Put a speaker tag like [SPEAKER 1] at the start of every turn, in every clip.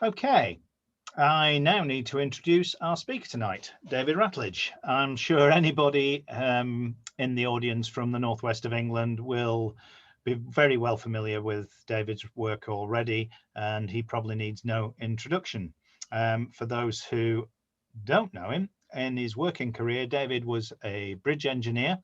[SPEAKER 1] Okay, I now need to introduce our speaker tonight, David Ratledge. I'm sure anybody in the audience from the northwest of England will be very well familiar with David's work already, and he probably needs no introduction. For those who don't know him, in his working career, David was a bridge engineer,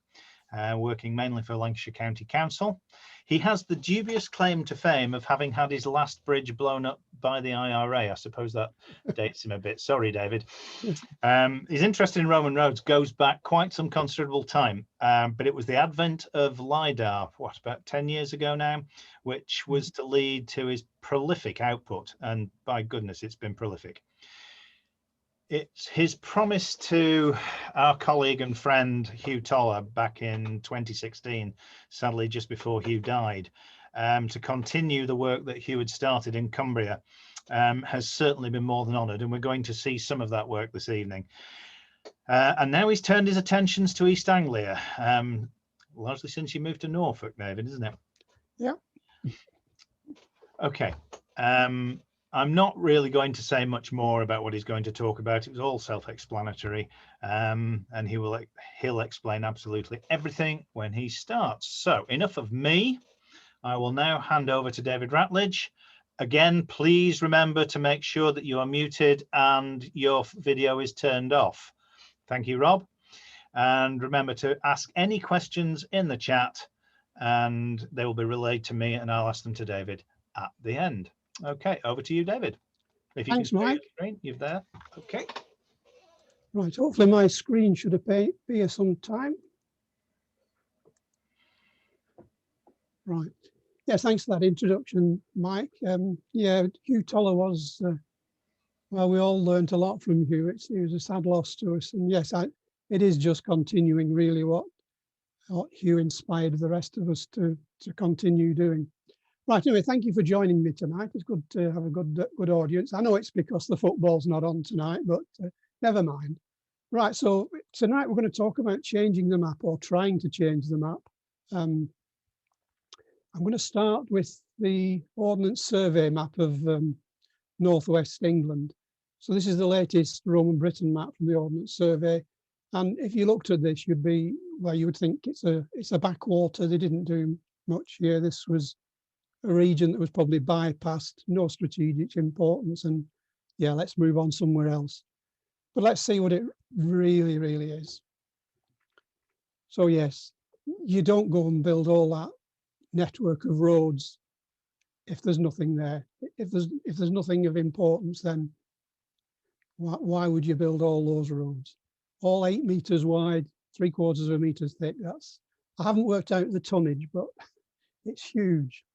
[SPEAKER 1] working mainly for Lancashire County Council. He has the dubious claim to fame of having had his last bridge blown up by the IRA. I suppose that dates him a bit. Sorry, David. His interest in Roman roads goes back quite some considerable time, but it was the advent of LiDAR, what, about 10 years ago now, which was to lead to his prolific output. And by goodness, it's been prolific. It's his promise to our colleague and friend Hugh Toller back in 2016, sadly just before Hugh died, to continue the work that Hugh had started in Cumbria, has certainly been more than honoured, and we're going to see some of that work this evening. And now he's turned his attentions to East Anglia, largely since you moved to Norfolk, David, isn't it?
[SPEAKER 2] Yeah.
[SPEAKER 1] Okay. I'm not really going to say much more about what he's going to talk about. It was all self-explanatory, and he'll explain absolutely everything when he starts. So enough of me. I will now hand over to David Ratledge. Again, please remember to make sure that you are muted and your video is turned off. Thank you, Rob. And remember to ask any questions in the chat, and they will be relayed to me, and I'll ask them to David at the end. Okay, over to you, David. If you
[SPEAKER 2] Thanks,
[SPEAKER 1] can
[SPEAKER 2] Mike.
[SPEAKER 1] Screen, you're there. Okay.
[SPEAKER 2] Right, hopefully my screen should appear some time. Right. Yes, thanks for that introduction, Mike. Yeah, Hugh Toller was, well, we all learned a lot from Hugh. He was a sad loss to us. And yes, it is just continuing really what Hugh inspired the rest of us to continue doing. Right, anyway, thank you for joining me tonight. It's good to have a good audience. I know it's because the football's not on tonight, but never mind. Right, so tonight we're going to talk about changing the map, or trying to change the map. I'm going to start with the Ordnance survey map of northwest England. So this is the latest Roman Britain map from the Ordnance survey. And if you looked at this, you would think it's a backwater. They didn't do much here. This was a region that was probably bypassed, no strategic importance, and yeah, let's move on somewhere else. But let's see what it really, really is. So yes, you don't go and build all that network of roads if there's nothing there. If there's nothing of importance, then why would you build all those roads? All 8 meters wide, 3/4 of a meter thick. I haven't worked out the tonnage, but it's huge.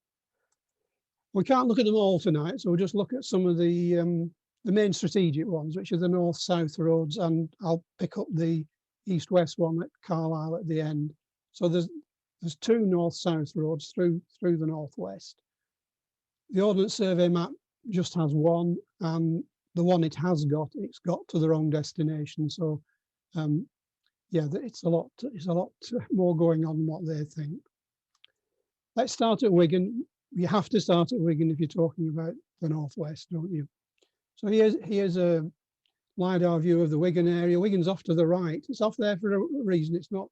[SPEAKER 2] We can't look at them all tonight, so we'll just look at some of the main strategic ones, which are the north-south roads, and I'll pick up the east-west one at Carlisle at the end. So there's 2 north-south roads through the northwest. The Ordnance survey map just has one, and the one it's got to the wrong destination. So yeah, it's a lot more going on than what they think. Let's start at Wigan. You have to start at Wigan if you're talking about the northwest, don't you? So here's a LiDAR view of the Wigan area. Wigan's off to the right. It's off there for a reason. It's not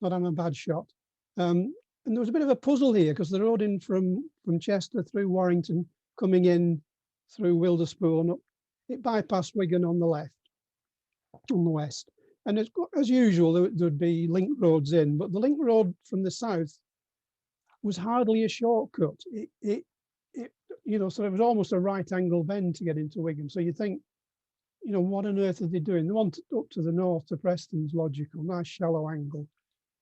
[SPEAKER 2] on a bad shot. And there was a bit of a puzzle here because the road in from Chester through Warrington, coming in through Wilderspool and up, it bypassed Wigan on the left, on the west. And as usual, there'd be link roads in, but the link road from the south was hardly a shortcut. It so it was almost a right angle bend to get into Wigan. So you think, what on earth are they doing? They want up to the north to Preston's logical, nice shallow angle.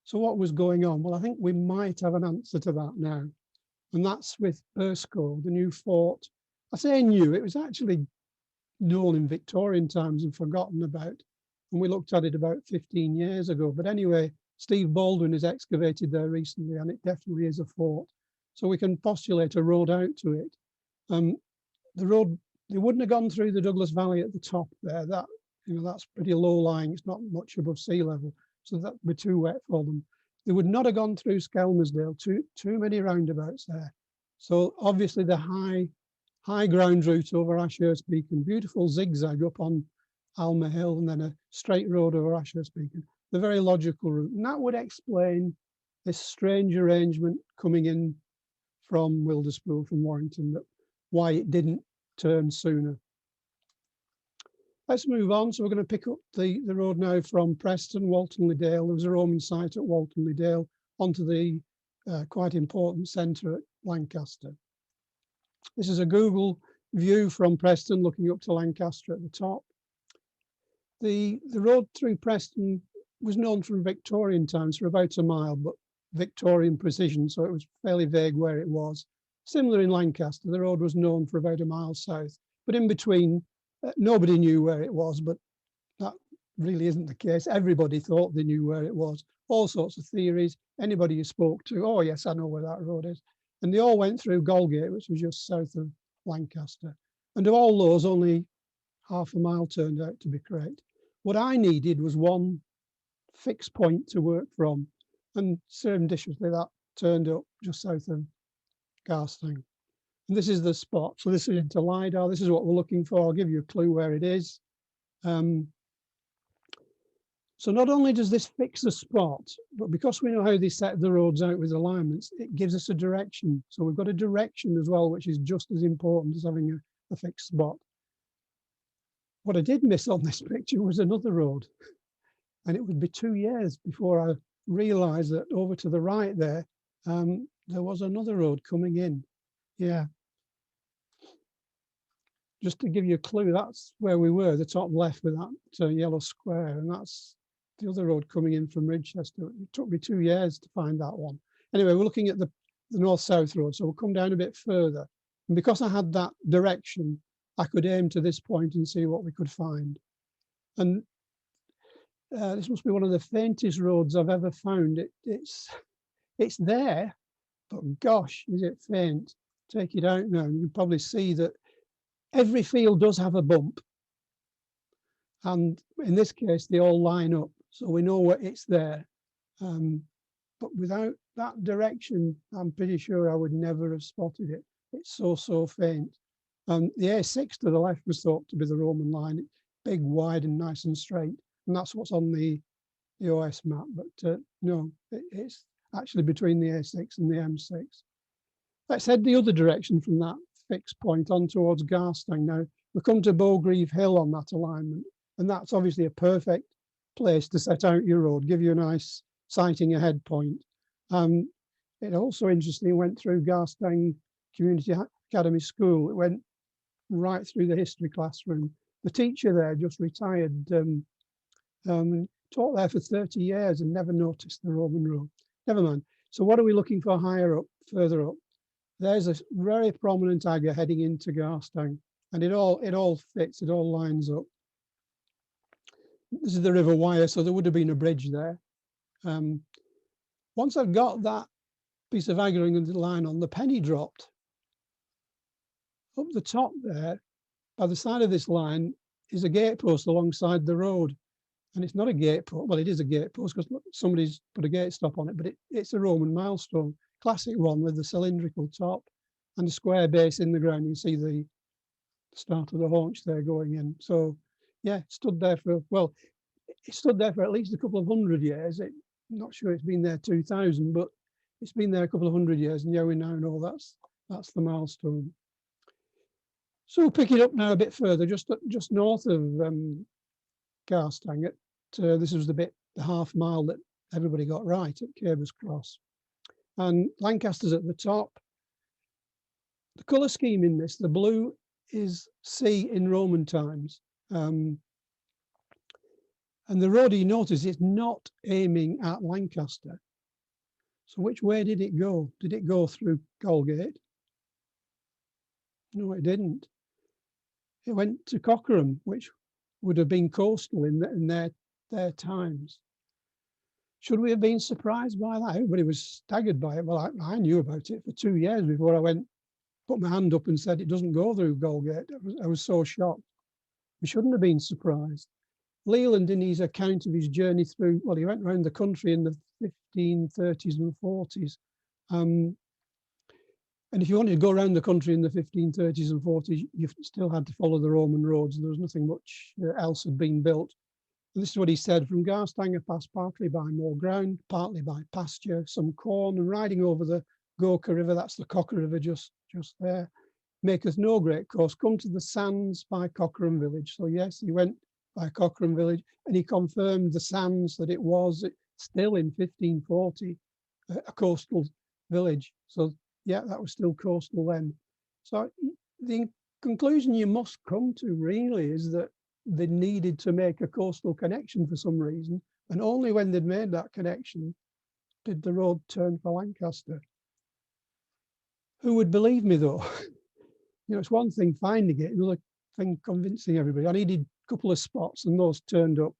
[SPEAKER 2] So what was going on? Well, I think we might have an answer to that now. And that's with Erskine, the new fort. I say new, it was actually known in Victorian times and forgotten about. And we looked at it about 15 years ago. But anyway, Steve Baldwin has excavated there recently, and it definitely is a fort. So we can postulate a road out to it. The road, they wouldn't have gone through the Douglas Valley at the top there. That's pretty low lying. It's not much above sea level, so that would be too wet for them. They would not have gone through Skelmersdale. Too many roundabouts there. So obviously the high high ground route over Ashurst Beacon, beautiful zigzag up on Alma Hill, and then a straight road over Ashurst Beacon. The very logical route. And that would explain this strange arrangement coming in from Wilderspool, from Warrington, that why it didn't turn sooner. Let's move on. So we're going to pick up the road now from Preston, Waltonley Dale. There was a Roman site at Waltonley Dale onto the quite important centre at Lancaster. This is a Google view from Preston looking up to Lancaster at the top. The road through Preston was known from Victorian times for about a mile, but Victorian precision, so it was fairly vague where it was. Similar in Lancaster, the road was known for about a mile south, but in between, nobody knew where it was, but that really isn't the case. Everybody thought they knew where it was. All sorts of theories. Anybody you spoke to, oh yes, I know where that road is. And they all went through Golgate, which was just south of Lancaster. And of all those, only half a mile turned out to be correct. What I needed was one fixed point to work from. And serendipitously, that turned up just south of Garstang. And this is the spot. So this is into LiDAR. This is what we're looking for. I'll give you a clue where it is. So not only does this fix the spot, but because we know how they set the roads out with alignments, it gives us a direction. So we've got a direction as well, which is just as important as having a fixed spot. What I did miss on this picture was another road. And it would be 2 years before I realised that over to the right there, there was another road coming in. Yeah. Just to give you a clue, that's where we were, the top left with that yellow square, and that's the other road coming in from Ridgechester. It took me 2 years to find that one. Anyway, we're looking at the north-south road, so we'll come down a bit further. And because I had that direction, I could aim to this point and see what we could find. And this must be one of the faintest roads I've ever found. It's there, but gosh, is it faint. Take it out now, and you can probably see that every field does have a bump. And in this case, they all line up, so we know what it's there. But without that direction, I'm pretty sure I would never have spotted it. It's so faint. The A6 to the left was thought to be the Roman line, big, wide, and nice and straight. And that's what's on the OS map. But no, it's actually between the A6 and the M6. Let's head the other direction from that fixed point on towards Garstang. Now, we come to Bowgreave Hill on that alignment, and that's obviously a perfect place to set out your road, give you a nice sighting ahead point. It also, interestingly, went through Garstang Community Academy School. It went right through the history classroom. The teacher there just retired, taught there for 30 years and never noticed the Roman road. Never mind. So what are we looking for higher up, further up? There's a very prominent agger heading into Garstang, and it all fits, it all lines up. This is the River Wyre, so there would have been a bridge there. Once I've got that piece of aggering and the line on, the penny dropped. Up the top there, by the side of this line, is a gatepost alongside the road. And it's not a gate post, well, it is a gate post because somebody's put a gate stop on it, but it's a Roman milestone, classic one with the cylindrical top and a square base in the ground. You see the start of the haunch there going in. So yeah, it stood there for, well, it stood there for at least a couple of 100 years. I'm not sure it's been there 2000, but it's been there a couple of 100 years, and yeah, we now know that's the milestone. So we'll pick it up now a bit further, just north of Garstang. This was the half mile that everybody got right at Cabers Cross. And Lancaster's at the top. The colour scheme in this, the blue is sea in Roman times. And the road, you notice, is not aiming at Lancaster. So which way did it go? Did it go through Colgate? No, it didn't. It went to Cockerham, which would have been coastal in their times. Should we have been surprised by that? Everybody was staggered by it. Well, I knew about it for 2 years before I put my hand up and said it doesn't go through Colgate. I was so shocked. We shouldn't have been surprised. Leland, in his account of his journey through, well, he went around the country in the 1530s and 40s. And if you wanted to go around the country in the 1530s and 40s, you still had to follow the Roman roads. There was nothing much else had been built. And this is what he said: from Garstanger passed partly by more ground, partly by pasture, some corn, and riding over the Gorka River, that's the Cocker River just there, maketh no great course, come to the sands by Cockerham village. So yes, he went by Cockerham village, and he confirmed the sands, that it was still in 1540 a coastal village. So yeah, that was still coastal then. So the conclusion you must come to really is that they needed to make a coastal connection for some reason, and only when they'd made that connection did the road turn for Lancaster. Who would believe me though? You know, it's one thing finding it, another thing convincing everybody. I needed a couple of spots, and those turned up,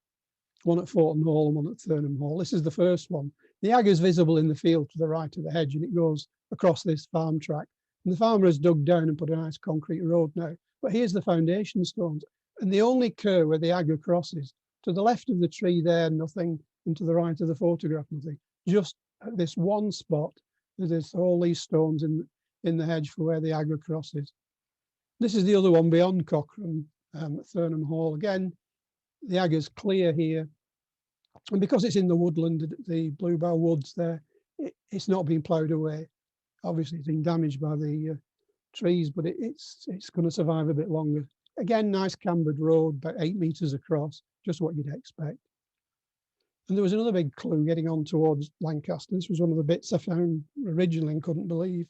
[SPEAKER 2] one at Forton Hall and one at Thrangan Hall. This is the first one. The agger's visible in the field to the right of the hedge, and it goes across this farm track. And the farmer has dug down and put a nice concrete road now. But here's the foundation stones, and the only curve where the agger crosses. To the left of the tree there, nothing, and to the right of the photograph, nothing. Just at this one spot, there's all these stones in the hedge for where the agger crosses. This is the other one beyond Cockerham, at Thrangan Hall. Again, the agger's clear here. And because it's in the woodland, the bluebell woods there, it's not been ploughed away. Obviously, it's been damaged by the trees, but it's going to survive a bit longer. Again, nice cambered road, about 8 meters across, just what you'd expect. And there was another big clue getting on towards Lancaster. This was one of the bits I found originally and couldn't believe.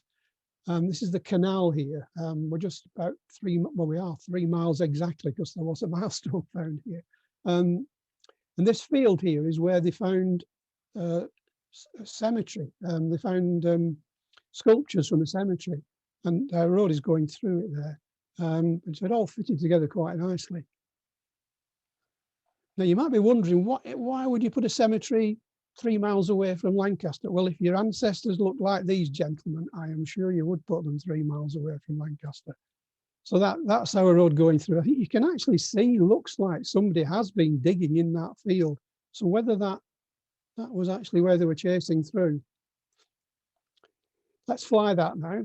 [SPEAKER 2] This is the canal here. We're just about 3 miles exactly, because there was a milestone found here. And this field here is where they found a cemetery. They found sculptures from a cemetery, and our road is going through it there. And so it all fitted together quite nicely. Now you might be wondering, why would you put a cemetery 3 miles away from Lancaster? Well, if your ancestors looked like these gentlemen, I am sure you would put them 3 miles away from Lancaster. So that's our road going through. I think you can actually see, looks like somebody has been digging in that field. So whether that was actually where they were chasing through. Let's fly that now.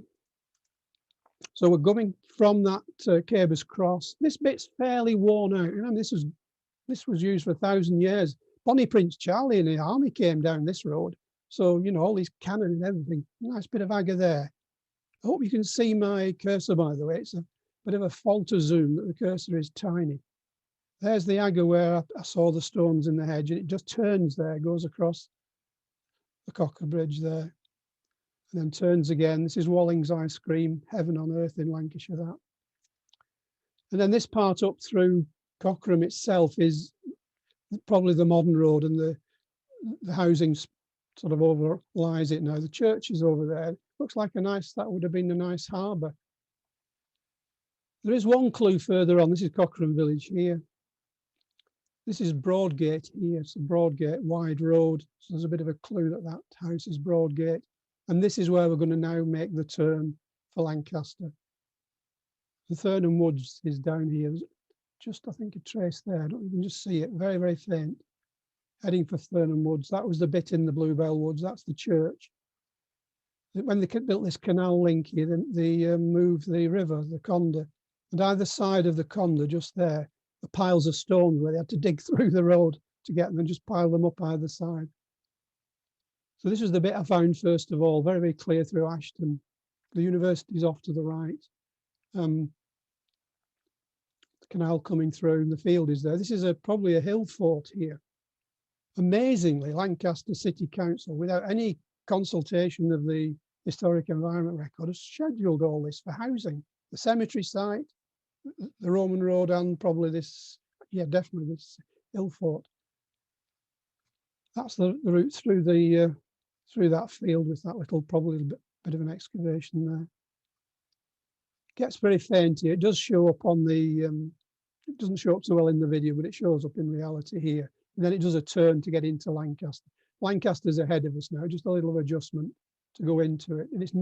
[SPEAKER 2] So we're going from that Cabers Cross. This bit's fairly worn out. Remember, this was used for 1,000 years. Bonnie Prince Charlie and the army came down this road. So, you know, all these cannon and everything. Nice bit of agger there. I hope you can see my cursor, by the way. It's a bit of a falter zoom that the cursor is tiny. There's the agger where I saw the stones in the hedge, and it just turns there, goes across the Cocker Bridge there, and then turns again. This is Walling's ice cream, heaven on earth in Lancashire, that. And then this part up through Cockerham itself is probably the modern road, and the housing sort of overlies it now. The church is over there. Looks like that would have been a nice harbour. There is one clue further on. This is Cockerham village here. This is Broadgate here. It's a Broadgate wide road. So there's a bit of a clue that house is Broadgate. And this is where we're going to now make the turn for Lancaster. The Thrangan Woods is down here. There's just, I think, a trace there. You can just see it, very, very faint. Heading for Thrangan Woods. That was the bit in the Bluebell Woods. That's the church. When they built this canal link here, they moved the river, the Conda. And either side of the Conda, just there, the piles of stones where they had to dig through the road to get them, and just pile them up either side. So this was the bit I found first of all, very, very clear through Ashton. The university's off to the right. The canal coming through, and the field is there. This is probably a hill fort here. Amazingly, Lancaster City Council, without any consultation of the Historic Environment Record, has scheduled all this for housing. The cemetery site, the Roman road, and probably this, yeah, definitely this hill fort. That's the route through through that field with that little, probably a bit of an excavation there. Gets very faint here. It does show up on the, it doesn't show up so well in the video, but it shows up in reality here. And then it does a turn to get into Lancaster. Lancaster's ahead of us now, just a little adjustment to go into it. And it's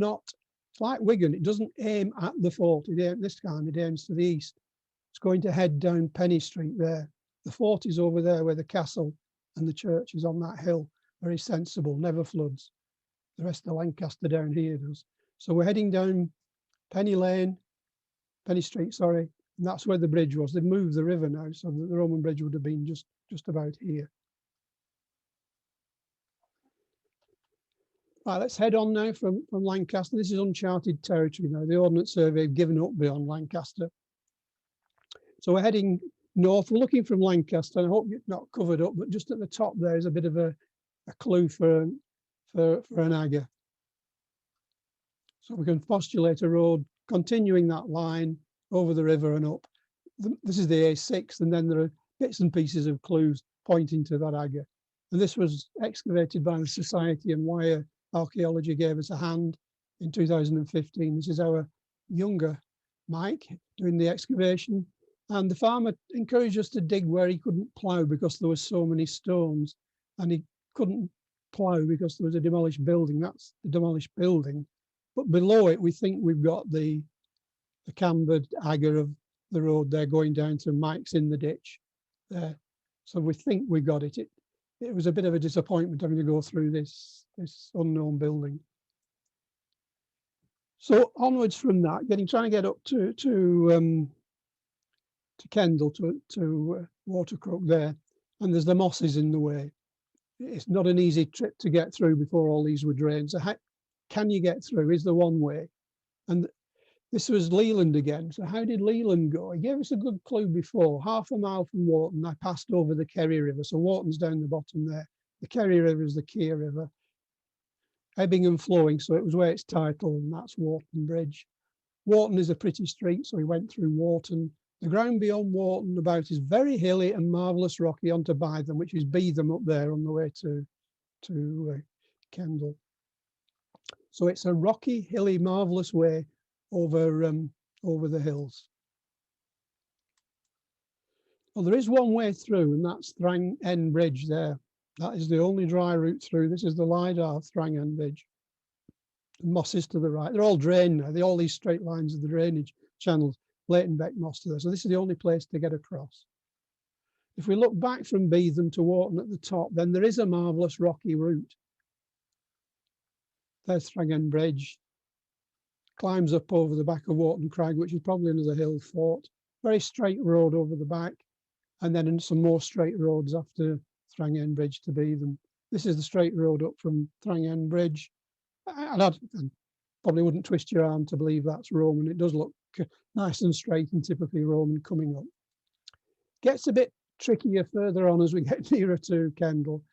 [SPEAKER 2] like Wigan, it doesn't aim at the fort. This time it aims to the east. It's going to head down Penny Street there. The fort is over there where the castle and the church is on that hill. Very sensible, never floods. The rest of Lancaster down here does. So we're heading down Penny Street, sorry, and that's where the bridge was. They've moved the river now, so the Roman bridge would have been just about here. Right, let's head on now from Lancaster. This is uncharted territory now. The Ordnance Survey have given up beyond Lancaster. So we're heading north. We're looking from Lancaster, and I hope it's not covered up, but just at the top there is a bit of a clue for an agger. So we can postulate a road continuing that line over the river and up. This is the A6, and then there are bits and pieces of clues pointing to that agger. And this was excavated by the Society, and Wire Archaeology gave us a hand in 2015. This is our younger Mike doing the excavation. And the farmer encouraged us to dig where he couldn't plough because there were so many stones, and he couldn't plough because there was a demolished building. That's the demolished building. But below it, we think we've got the cambered agger of the road there going down to Mike's in the ditch there. So we think we got it. It was a bit of a disappointment having to go through this unknown building. So onwards from that, trying to get up to Kendal, to Watercrook there, and there's the mosses in the way. It's not an easy trip to get through before all these were drained. So how can you get through? Is there one way? And this was Leland again. So how did Leland go? He gave us a good clue before. Half a mile from Wharton, I passed over the Kerry River. So Wharton's down the bottom there. The Kerry River is the Keir River, ebbing and flowing. So it was where it's titled, and that's Wharton Bridge. Wharton is a pretty street, so he went through Wharton. The ground beyond Wharton about is very hilly and marvellous rocky onto Bytham, which is Beetham up there on the way to Kendal. So it's a rocky, hilly, marvellous way over the hills. Well, there is one way through, and that's Thrangan Bridge there. That is the only dry route through. This is the LiDAR Thrangan Bridge. Mosses to the right. They're all drained now. All these straight lines of the drainage channels. Leightonbeck Moss to there. So this is the only place to get across. If we look back from Beetham to Wharton at the top, then there is a marvellous rocky route. There's Thrangan Bridge. Climbs up over the back of Wharton Crag, which is probably another hill fort. Very straight road over the back, and then some more straight roads after Thrangan Bridge to Beetham. This is the straight road up from Thrangan Bridge. And I probably wouldn't twist your arm to believe that's Roman. It does look nice and straight and typically Roman coming up. Gets a bit trickier further on as we get nearer to Kendal.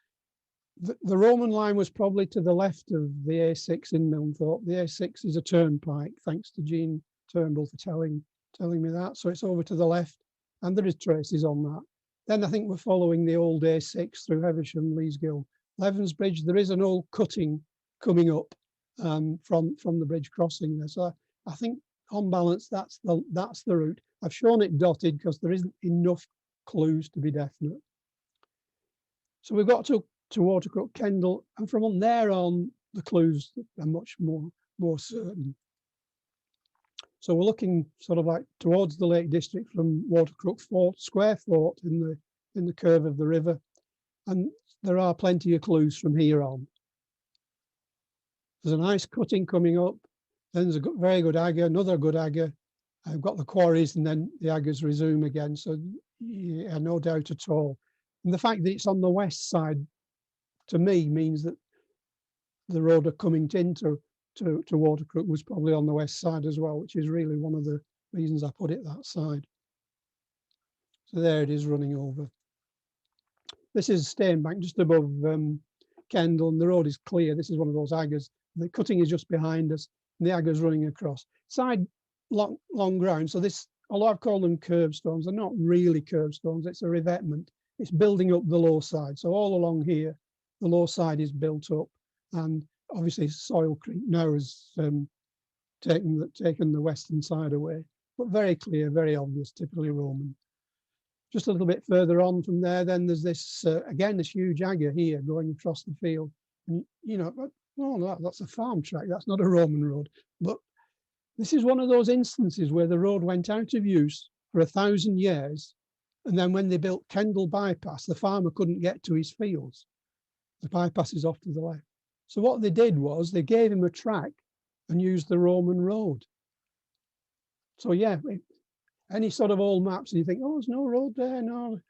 [SPEAKER 2] The Roman line was probably to the left of the A6 in Milnthorpe. The A6 is a turnpike, thanks to Jean Turnbull for telling me that. So it's over to the left, and there is traces on that. Then I think we're following the old A6 through Heversham, Leesgill, Levens Bridge. There is an old cutting coming up from the bridge crossing there. So I think on balance, that's the route. I've shown it dotted because there isn't enough clues to be definite. So we've got to Watercrook, Kendal, and from on there on, the clues are much more certain. So we're looking sort of like towards the Lake District from Watercrook Fort, Square Fort in the curve of the river, and there are plenty of clues from here on. There's a nice cutting coming up, then there's a very good agger, another good agger. I've got the quarries, and then the aggers resume again, so yeah, no doubt at all. And the fact that it's on the west side, to me, means that the road are coming into Watercrook was probably on the west side as well, which is really one of the reasons I put it that side. So there it is running over. This is Stainbank just above Kendal, and the road is clear. This is one of those aggers. The cutting is just behind us, and the agger's running across. Side long ground. So this, although I've called them curbstones, they're not really curbstones. It's a revetment. It's building up the low side. So all along here, the low side is built up, and obviously Soil Creek now has taken the western side away, but very clear, very obvious, typically Roman. Just a little bit further on from there, then there's this, again, this huge agger here going across the field. And, you know, oh, that's a farm track, that's not a Roman road. But this is one of those instances where the road went out of use for 1,000 years. And then when they built Kendal Bypass, the farmer couldn't get to his fields. The bypass is off to the left. So what they did was they gave him a track and used the Roman road. So yeah, any sort of old maps and you think, oh, there's no road there, no.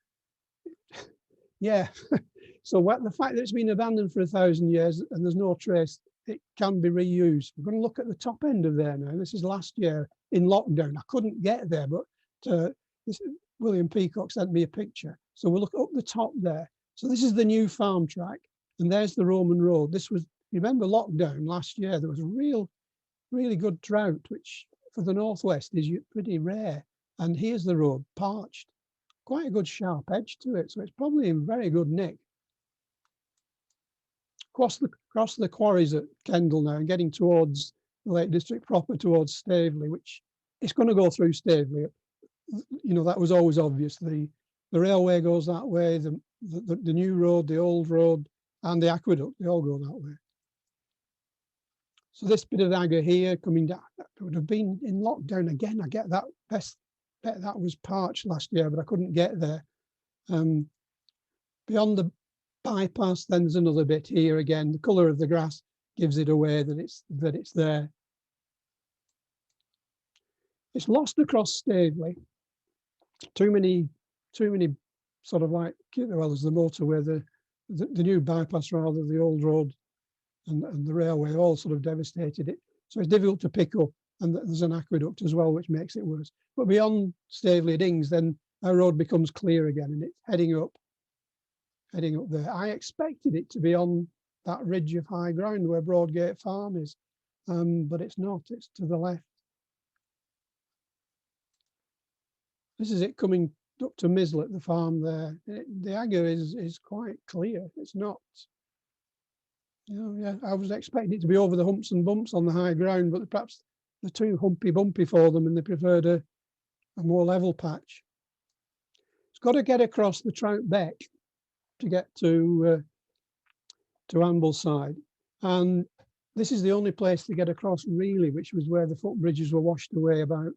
[SPEAKER 2] Yeah, so the fact that it's been abandoned for 1,000 years and there's no trace, it can be reused. We're going to look at the top end of there now. This is last year in lockdown. I couldn't get there, but William Peacock sent me a picture. So we'll look up the top there. So this is the new farm track, and there's the Roman road. This was, remember lockdown last year, there was a really good drought, which for the northwest is pretty rare. And here's the road, parched. Quite a good sharp edge to it, so it's probably in very good nick. Across the quarries at Kendal now and getting towards the Lake District proper, towards Staveley, which it's going to go through Staveley. You know, that was always obvious. The railway goes that way, the new road, the old road, and the aqueduct, they all go that way. So this bit of agger here coming down, that would have been in lockdown again. I get that. Bet that was parched last year, but I couldn't get there. Beyond the bypass, then there's another bit here again. The colour of the grass gives it away that it's there. It's lost across Staveley. Too many sort of like, well, there's the motorway, the new bypass rather, the old road and the railway all sort of devastated it. So it's difficult to pick up, and there's an aqueduct as well, which makes it worse. But beyond Staveley at Ings, then our road becomes clear again, and it's heading up there. I expected it to be on that ridge of high ground where Broadgate Farm is, but it's not, it's to the left. This is it coming up to Mislet, the farm there. The agger is quite clear. It's not, you know, yeah, I was expecting it to be over the humps and bumps on the high ground, but perhaps they're too humpy bumpy for them and they preferred a more level patch. It's got to get across the Trout Beck to get to Ambleside, and this is the only place to get across really, which was where the footbridges were washed away about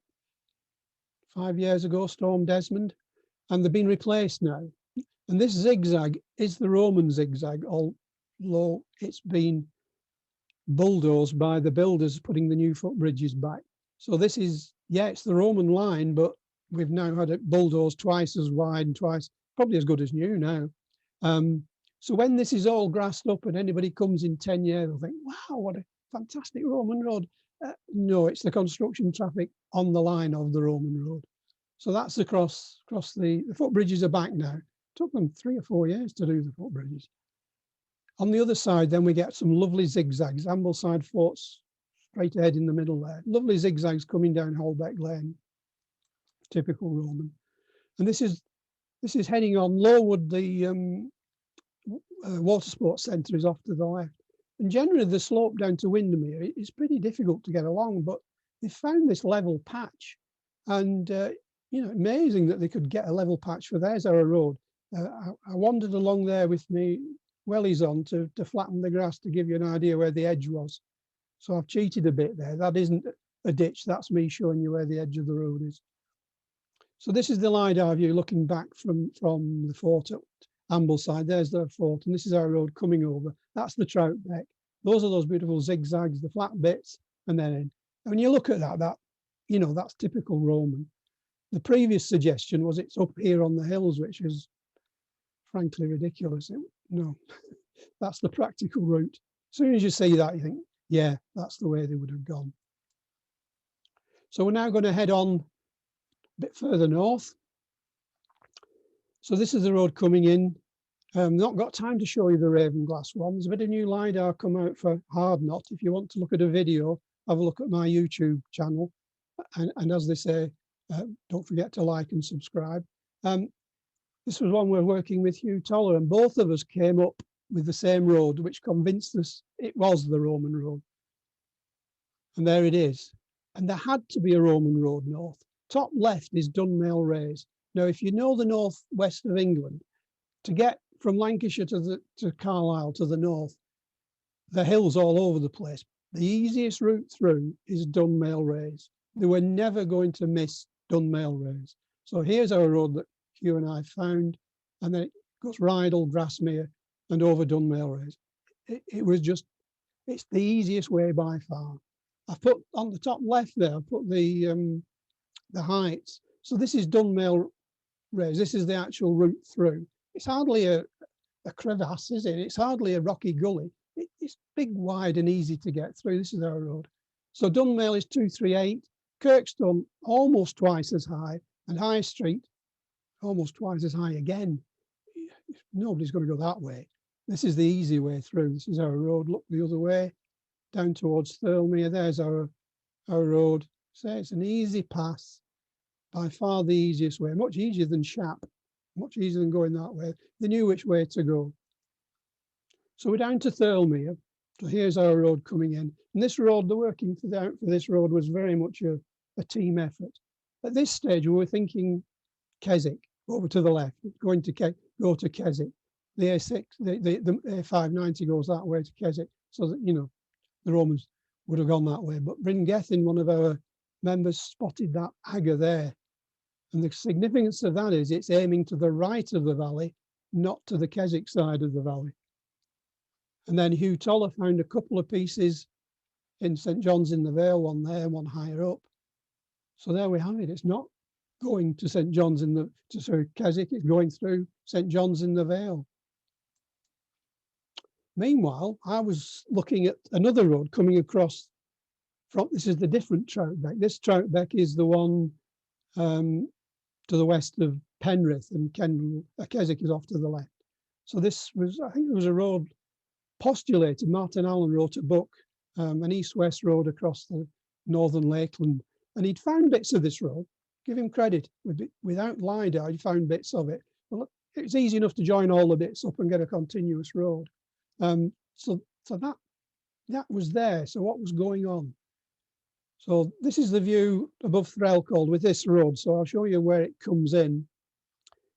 [SPEAKER 2] 5 years ago, Storm Desmond, and they've been replaced now. And this zigzag is the Roman zigzag, although it's been bulldozed by the builders putting the new footbridges back. So this is, yeah, it's the Roman line, but we've now had it bulldozed twice as wide and twice, probably as good as new now. So when this is all grassed up and anybody comes in 10 years, they'll think, wow, what a fantastic Roman road. No, it's the construction traffic on the line of the Roman road. So that's across the footbridges are back now. It took them 3 or 4 years to do the footbridges. On the other side, then we get some lovely zigzags. Ambleside Fort's straight ahead in the middle there. Lovely zigzags coming down Holbeck Lane, typical Roman. And this is heading on Lowood. The water sports centre is off to the left. And generally the slope down to Windermere is pretty difficult to get along, but they found this level patch, and you know, amazing that they could get a level patch for there's our road. I wandered along there with me wellies on to flatten the grass to give you an idea where the edge was. So I've cheated a bit there. That isn't a ditch, that's me showing you where the edge of the road is. So this is the LiDAR view looking back from the fort at Ambleside. There's the fort, and this is our road coming over. That's the Trout Beck. Those are those beautiful zigzags, the flat bits, and then in. And when you look at that, you know, that's typical Roman. The previous suggestion was it's up here on the hills, which is frankly ridiculous. No, that's the practical route. As soon as you see that, you think, yeah, that's the way they would have gone. So we're now going to head on a bit further north. So this is the road coming in. Not got time to show you the Ravenglass one. There's a bit of new LiDAR come out for Hard Knot. If you want to look at a video, have a look at my YouTube channel. And as they say, don't forget to like and subscribe. This was one we're working with Hugh Toller, and both of us came up with the same road, which convinced us it was the Roman road. And there it is. And there had to be a Roman road north. Top left is Dunmail Raise. Now, if you know the northwest of England, to get from Lancashire to Carlisle to the north, the hills all over the place. The easiest route through is Dunmail Raise. They were never going to miss Dunmail Raise. So here's our road that Hugh and I found, and then it goes Rydal, Grasmere, and over Dunmail Raise. It was just, it's the easiest way by far. I've put on the top left there, I've put the heights. So this is Dunmail Raise. This is the actual route through. It's hardly a crevasse, is it? It's hardly a rocky gully. It's big, wide and easy to get through. This is our road. So Dunmail is 238, Kirkstone almost twice as high, and High Street almost twice as high again. Nobody's going to go that way. This is the easy way through. This is our road. Look the other way, down towards Thirlmere. There's our road. So it's an easy pass, by far the easiest way, much easier than Shap, much easier than going that way. They knew which way to go. So we're down to Thirlmere. So here's our road coming in. And this road, the working for this road was very much a team effort. At this stage, we were thinking Keswick, over to the left, going to go to Keswick. The A6, the A590 goes that way to Keswick, so that, you know, the Romans would have gone that way. But Bryngethin, one of our members, spotted that agger there. And the significance of that is it's aiming to the right of the valley, not to the Keswick side of the valley. And then Hugh Toller found a couple of pieces in St John's in the Vale, one there, one higher up. So there we have it. It's not going to St John's in the Keswick, it's going through St John's in the Vale. Meanwhile, I was looking at another road coming across from, this is the different Troutbeck. This Troutbeck is the one to the west of Penrith, and Keswick is off to the left. So this was, I think it was a road postulated. Martin Allen wrote a book, an east-west road across the northern Lakeland, and he'd found bits of this road. Give him credit. Without LiDAR, he found bits of it. Well, it's easy enough to join all the bits up and get a continuous road. So that was there. So what was going on? So this is the view above Threlcold with this road. So I'll show you where it comes in.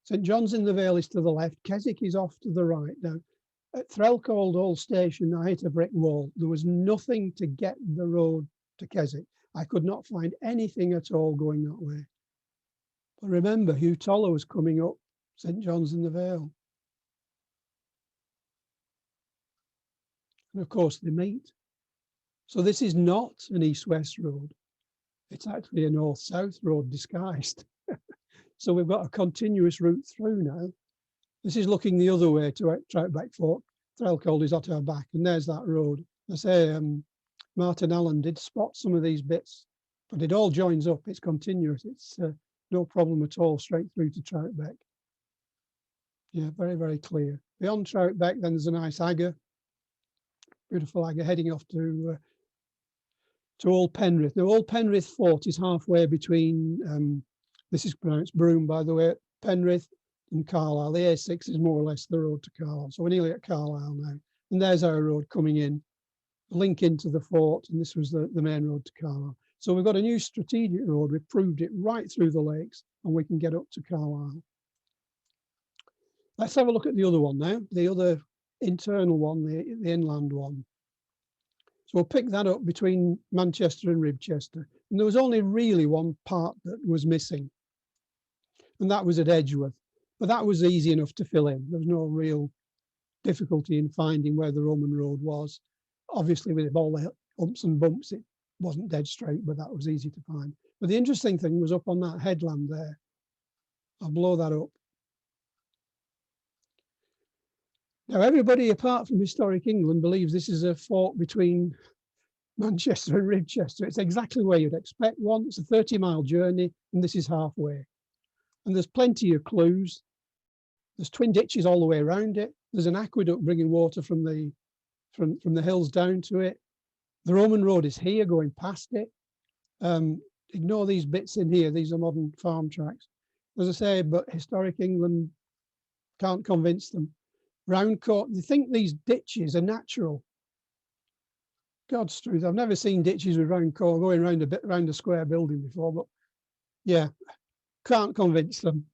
[SPEAKER 2] St John's in the Vale is to the left. Keswick is off to the right. Now, at Threlcold Old Station, I hit a brick wall. There was nothing to get the road to Keswick. I could not find anything at all going that way. But remember, Hugh Toller was coming up St John's in the Vale. And of course, they meet. So this is not an east-west road. It's actually a north-south road disguised. So we've got a continuous route through now. This is looking the other way to Troutbeck Fork. Threlcold is at our back, and there's that road. I say Martin Allen did spot some of these bits, but it all joins up. It's continuous. It's no problem at all, straight through to Troutbeck. Yeah, very, very clear. Beyond Troutbeck, then there's a nice agger, beautiful agger heading off to Old Penrith. Now, Old Penrith Fort is halfway between, this is pronounced Broome, by the way, Penrith and Carlisle. The A6 is more or less the road to Carlisle. So we're nearly at Carlisle now. And there's our road coming in, link into the fort, and this was the main road to Carlisle. So we've got a new strategic road. We've proved it right through the lakes, and we can get up to Carlisle. Let's have a look at the other one now, the other internal one, the inland one. So we'll pick that up between Manchester and Ribchester. And there was only really one part that was missing, and that was at Edgeworth. But that was easy enough to fill in. There was no real difficulty in finding where the Roman road was. Obviously, with all the humps and bumps, it wasn't dead straight, but that was easy to find. But the interesting thing was up on that headland there. I'll blow that up. Now, everybody apart from Historic England believes this is a fort between Manchester and Ribchester. It's exactly where you'd expect one. It's a 30-mile journey, and this is halfway. And there's plenty of clues. There's twin ditches all the way around it. There's an aqueduct bringing water from the hills down to it. The Roman road is here going past it. Ignore these bits in here. These are modern farm tracks. As I say, but Historic England can't convince them. Round court, they think these ditches are natural. God's truth, I've never seen ditches with round court going around a square building before, but yeah, can't convince them.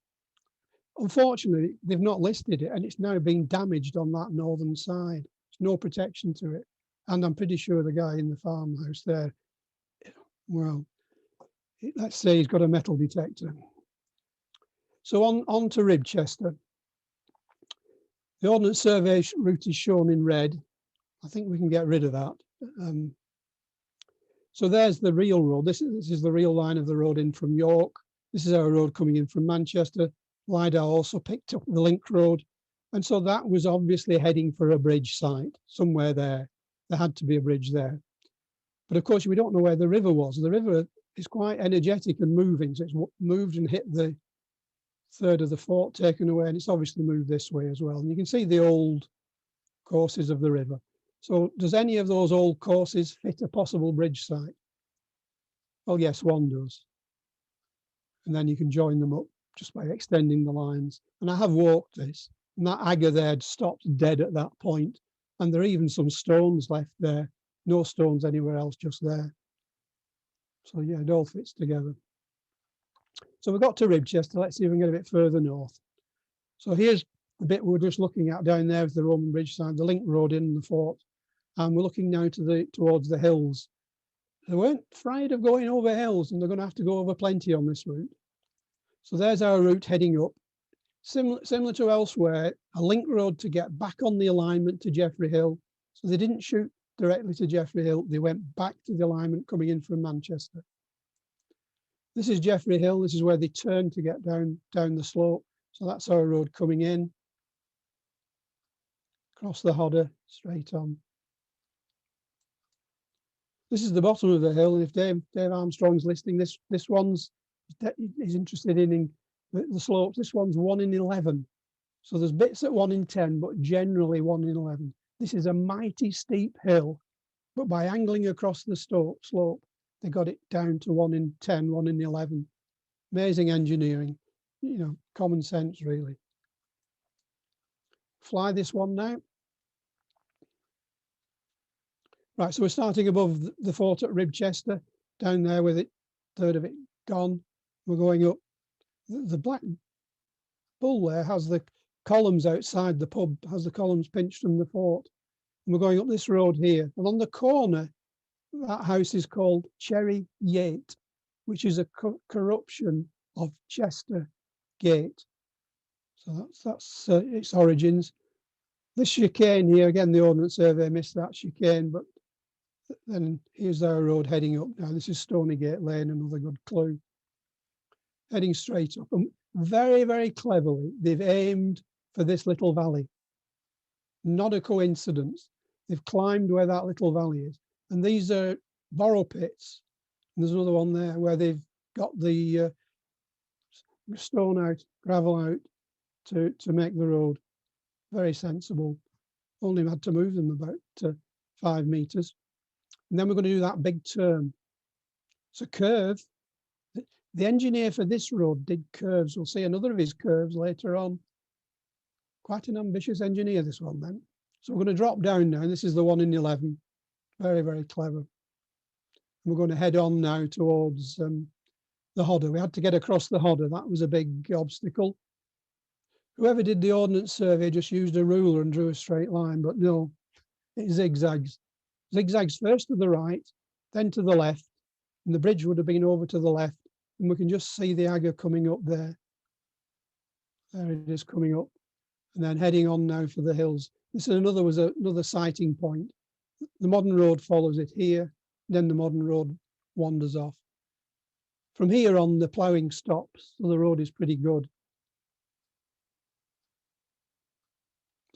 [SPEAKER 2] Unfortunately, they've not listed it, and it's now being damaged on that northern side. There's no protection to it. And I'm pretty sure the guy in the farmhouse there, well, let's say he's got a metal detector. So on to Ribchester. The Ordnance Survey route is shown in red. I think we can get rid of that. So there's the real road. This is the real line of the road in from York. This is our road coming in from Manchester. LiDAR also picked up the link road. And so that was obviously heading for a bridge site somewhere there. There had to be a bridge there. But of course, we don't know where the river was. The river is quite energetic and moving. So it's moved and hit the third of the fort, taken away, and it's obviously moved this way as well. And you can see the old courses of the river. So does any of those old courses fit a possible bridge site? Well, yes, one does. And then you can join them up just by extending the lines. And I have walked this, and that agger there had stopped dead at that point. And there are even some stones left there. No stones anywhere else, just there. So yeah, it all fits together. So we got to Ribchester. Let's see if we can get a bit further north. So here's the bit we're just looking at down there with the Roman bridge side, the link road in the fort. And we're looking now towards the hills. They weren't afraid of going over hills, and they're going to have to go over plenty on this route. So there's our route heading up. Similar to elsewhere, a link road to get back on the alignment to Jeffrey Hill. So they didn't shoot directly to Jeffrey Hill. They went back to the alignment coming in from Manchester. This is Jeffrey Hill. This is where they turned to get down the slope. So that's our road coming in. Across the Hodder, straight on. This is the bottom of the hill, and if Dave Armstrong's listening, this one's is interested in the slopes. This one's 1 in 11. So there's bits at 1 in 10, but generally 1 in 11. This is a mighty steep hill, but by angling across the slope, they got it down to 1 in 10, 1 in 11. Amazing engineering, you know, common sense really. Fly this one now. Right, so we're starting above the fort at Ribchester, down there with it, third of it gone. We're going up. The Black Bull there has the columns outside the pub, has the columns pinched from the fort. And we're going up this road here. And on the corner, that house is called Cherry Yate, which is a corruption of Chester Gate. So that's its origins. This chicane here, again, the Ordnance Survey missed that chicane, but then here's our road heading up now. This is Stony Gate Lane, another good clue. Heading straight up. And very, very cleverly, they've aimed for this little valley. Not a coincidence. They've climbed where that little valley is. And these are borrow pits. And there's another one there where they've got the stone out, gravel out to make the road. Very sensible. Only had to move them about 5 meters. And then we're going to do that big turn. It's a curve. The engineer for this road did curves. We'll see another of his curves later on. Quite an ambitious engineer, this one then. So we're going to drop down now. This is the 1 in 11. Very, very clever. And we're going to head on now towards the Hodder. We had to get across the Hodder. That was a big obstacle. Whoever did the Ordnance Survey just used a ruler and drew a straight line, but no, it zigzags. Zigzags first to the right, then to the left, and the bridge would have been over to the left, and we can just see the agger coming up there. There it is coming up, and then heading on now for the hills. This is another sighting point. The modern road follows it here, then the modern road wanders off. From here on, the ploughing stops, so the road is pretty good.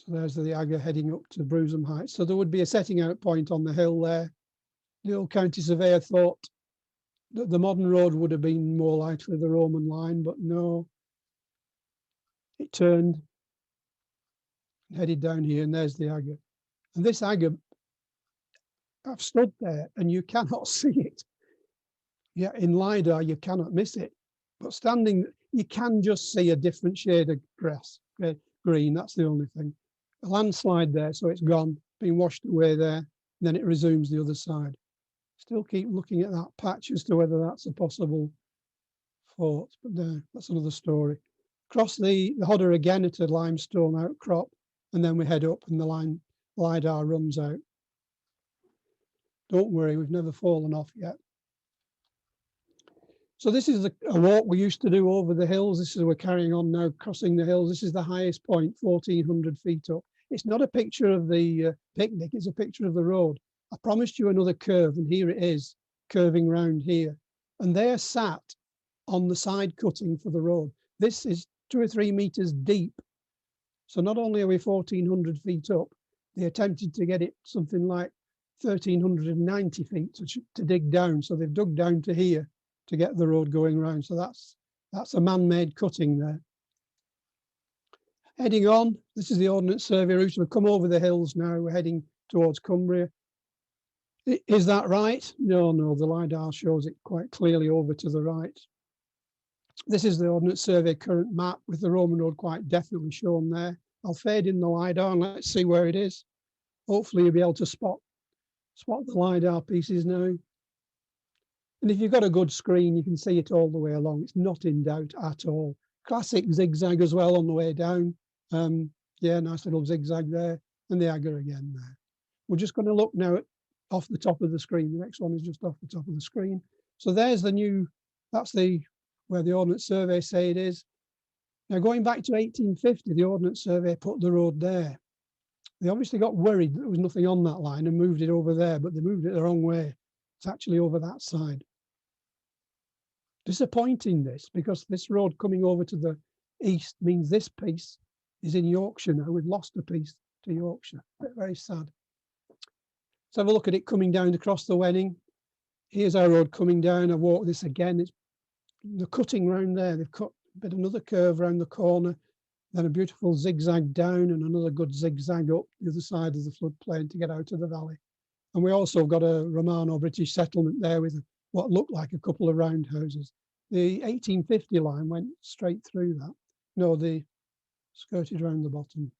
[SPEAKER 2] So there's the agger heading up to Brewsham Heights. So there would be a setting out point on the hill there. The old county surveyor thought that the modern road would have been more likely the Roman line, but no. It turned, headed down here, and there's the agger. And this agger, I've stood there and you cannot see it. Yeah, in LiDAR, you cannot miss it. But standing, you can just see a different shade of grass, green, that's the only thing. A landslide there, so it's gone, being washed away there, and then it resumes the other side. Still keep looking at that patch as to whether that's a possible fort, but no, that's another story. Cross the Hodder again at a limestone outcrop, and then we head up and the LiDAR runs out. Don't worry, we've never fallen off yet. So this is a walk we used to do over the hills. This is we're carrying on now, crossing the hills. This is the highest point, 1,400 feet up. It's not a picture of the picnic, it's a picture of the road. I promised you another curve, and here it is. curving round here, and they're sat on the side cutting for the road. This is 2 or 3 meters deep. So not only are we 1,400 feet up, they attempted to get it something like 1,390 feet to dig down. So they've dug down to here to get the road going round. So that's a man-made cutting there. Heading on, this is the Ordnance Survey route. We've come over the hills now. We're heading towards Cumbria. Is that right? No, the LiDAR shows it quite clearly over to the right. This is the Ordnance Survey current map with the Roman road quite definitely shown there. I'll fade in the LiDAR and let's see where it is. Hopefully you'll be able to spot the LiDAR pieces now. And if you've got a good screen, you can see it all the way along. It's not in doubt at all. Classic zigzag as well on the way down. Yeah, nice little zigzag there, and the agger again there. We're just going to look now at off the top of the screen. The next one is just off the top of the screen. So there's the new, that's where the Ordnance Survey say it is. Now going back to 1850, the Ordnance Survey put the road there. They obviously got worried that there was nothing on that line and moved it over there, but they moved it the wrong way. It's actually over that side. Disappointing this, because this road coming over to the east means this piece is in Yorkshire now. We've lost a piece to Yorkshire. Very sad. Let's have a look at it coming down across the Wenning. Here's our road coming down. I walk this again. It's the cutting round there. They've cut a bit another curve around the corner, then a beautiful zigzag down and another good zigzag up the other side of the floodplain to get out of the valley. And we also got a Romano-British settlement there with what looked like a couple of roundhouses. The 1850 line went straight through that. No, they skirted around the bottom.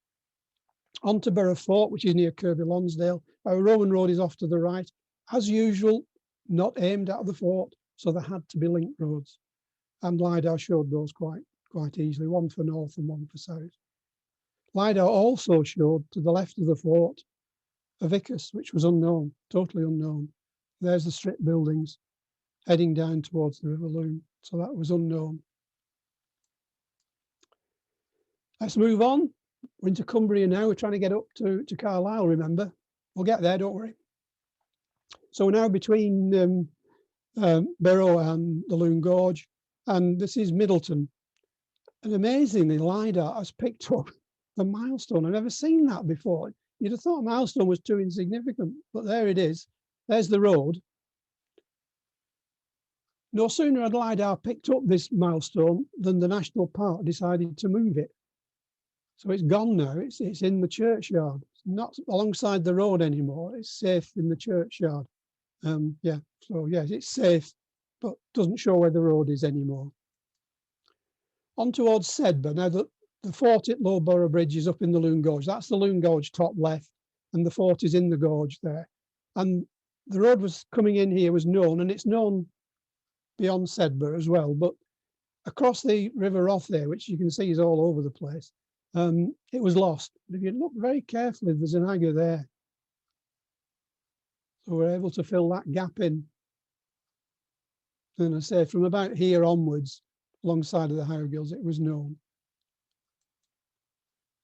[SPEAKER 2] On to Borough Fort, which is near Kirby Lonsdale. Our Roman road is off to the right. As usual, not aimed at the fort, so there had to be link roads. And LiDAR showed those quite easily, one for north and one for south. LiDAR also showed to the left of the fort a vicus, which was unknown, totally unknown. There's the strip buildings heading down towards the River Loon. So that was unknown. Let's move on. We're into Cumbria now. We're trying to get up to Carlisle, remember. We'll get there, don't worry. So we're now between Borough and the Loon Gorge, and this is Middleton. And amazingly, LiDAR has picked up the milestone. I've never seen that before. You'd have thought a milestone was too insignificant, but there it is. There's the road. No sooner had LiDAR picked up this milestone than the National Park decided to move it. So it's gone now. It's in the churchyard. It's not alongside the road anymore. It's safe in the churchyard. Yeah, so yes, it's safe, but doesn't show where the road is anymore. On towards Sedbergh. Now the fort at Lowborough Bridge is up in the Loon Gorge. That's the Loon Gorge top left, and the fort is in the gorge there. And the road was coming in here was known, and it's known beyond Sedbergh as well, but across the River Roth there, which you can see is all over the place, it was lost. But if you look very carefully, there's an agger there. So we're able to fill that gap in. And I say from about here onwards, alongside of the Howgills, it was known.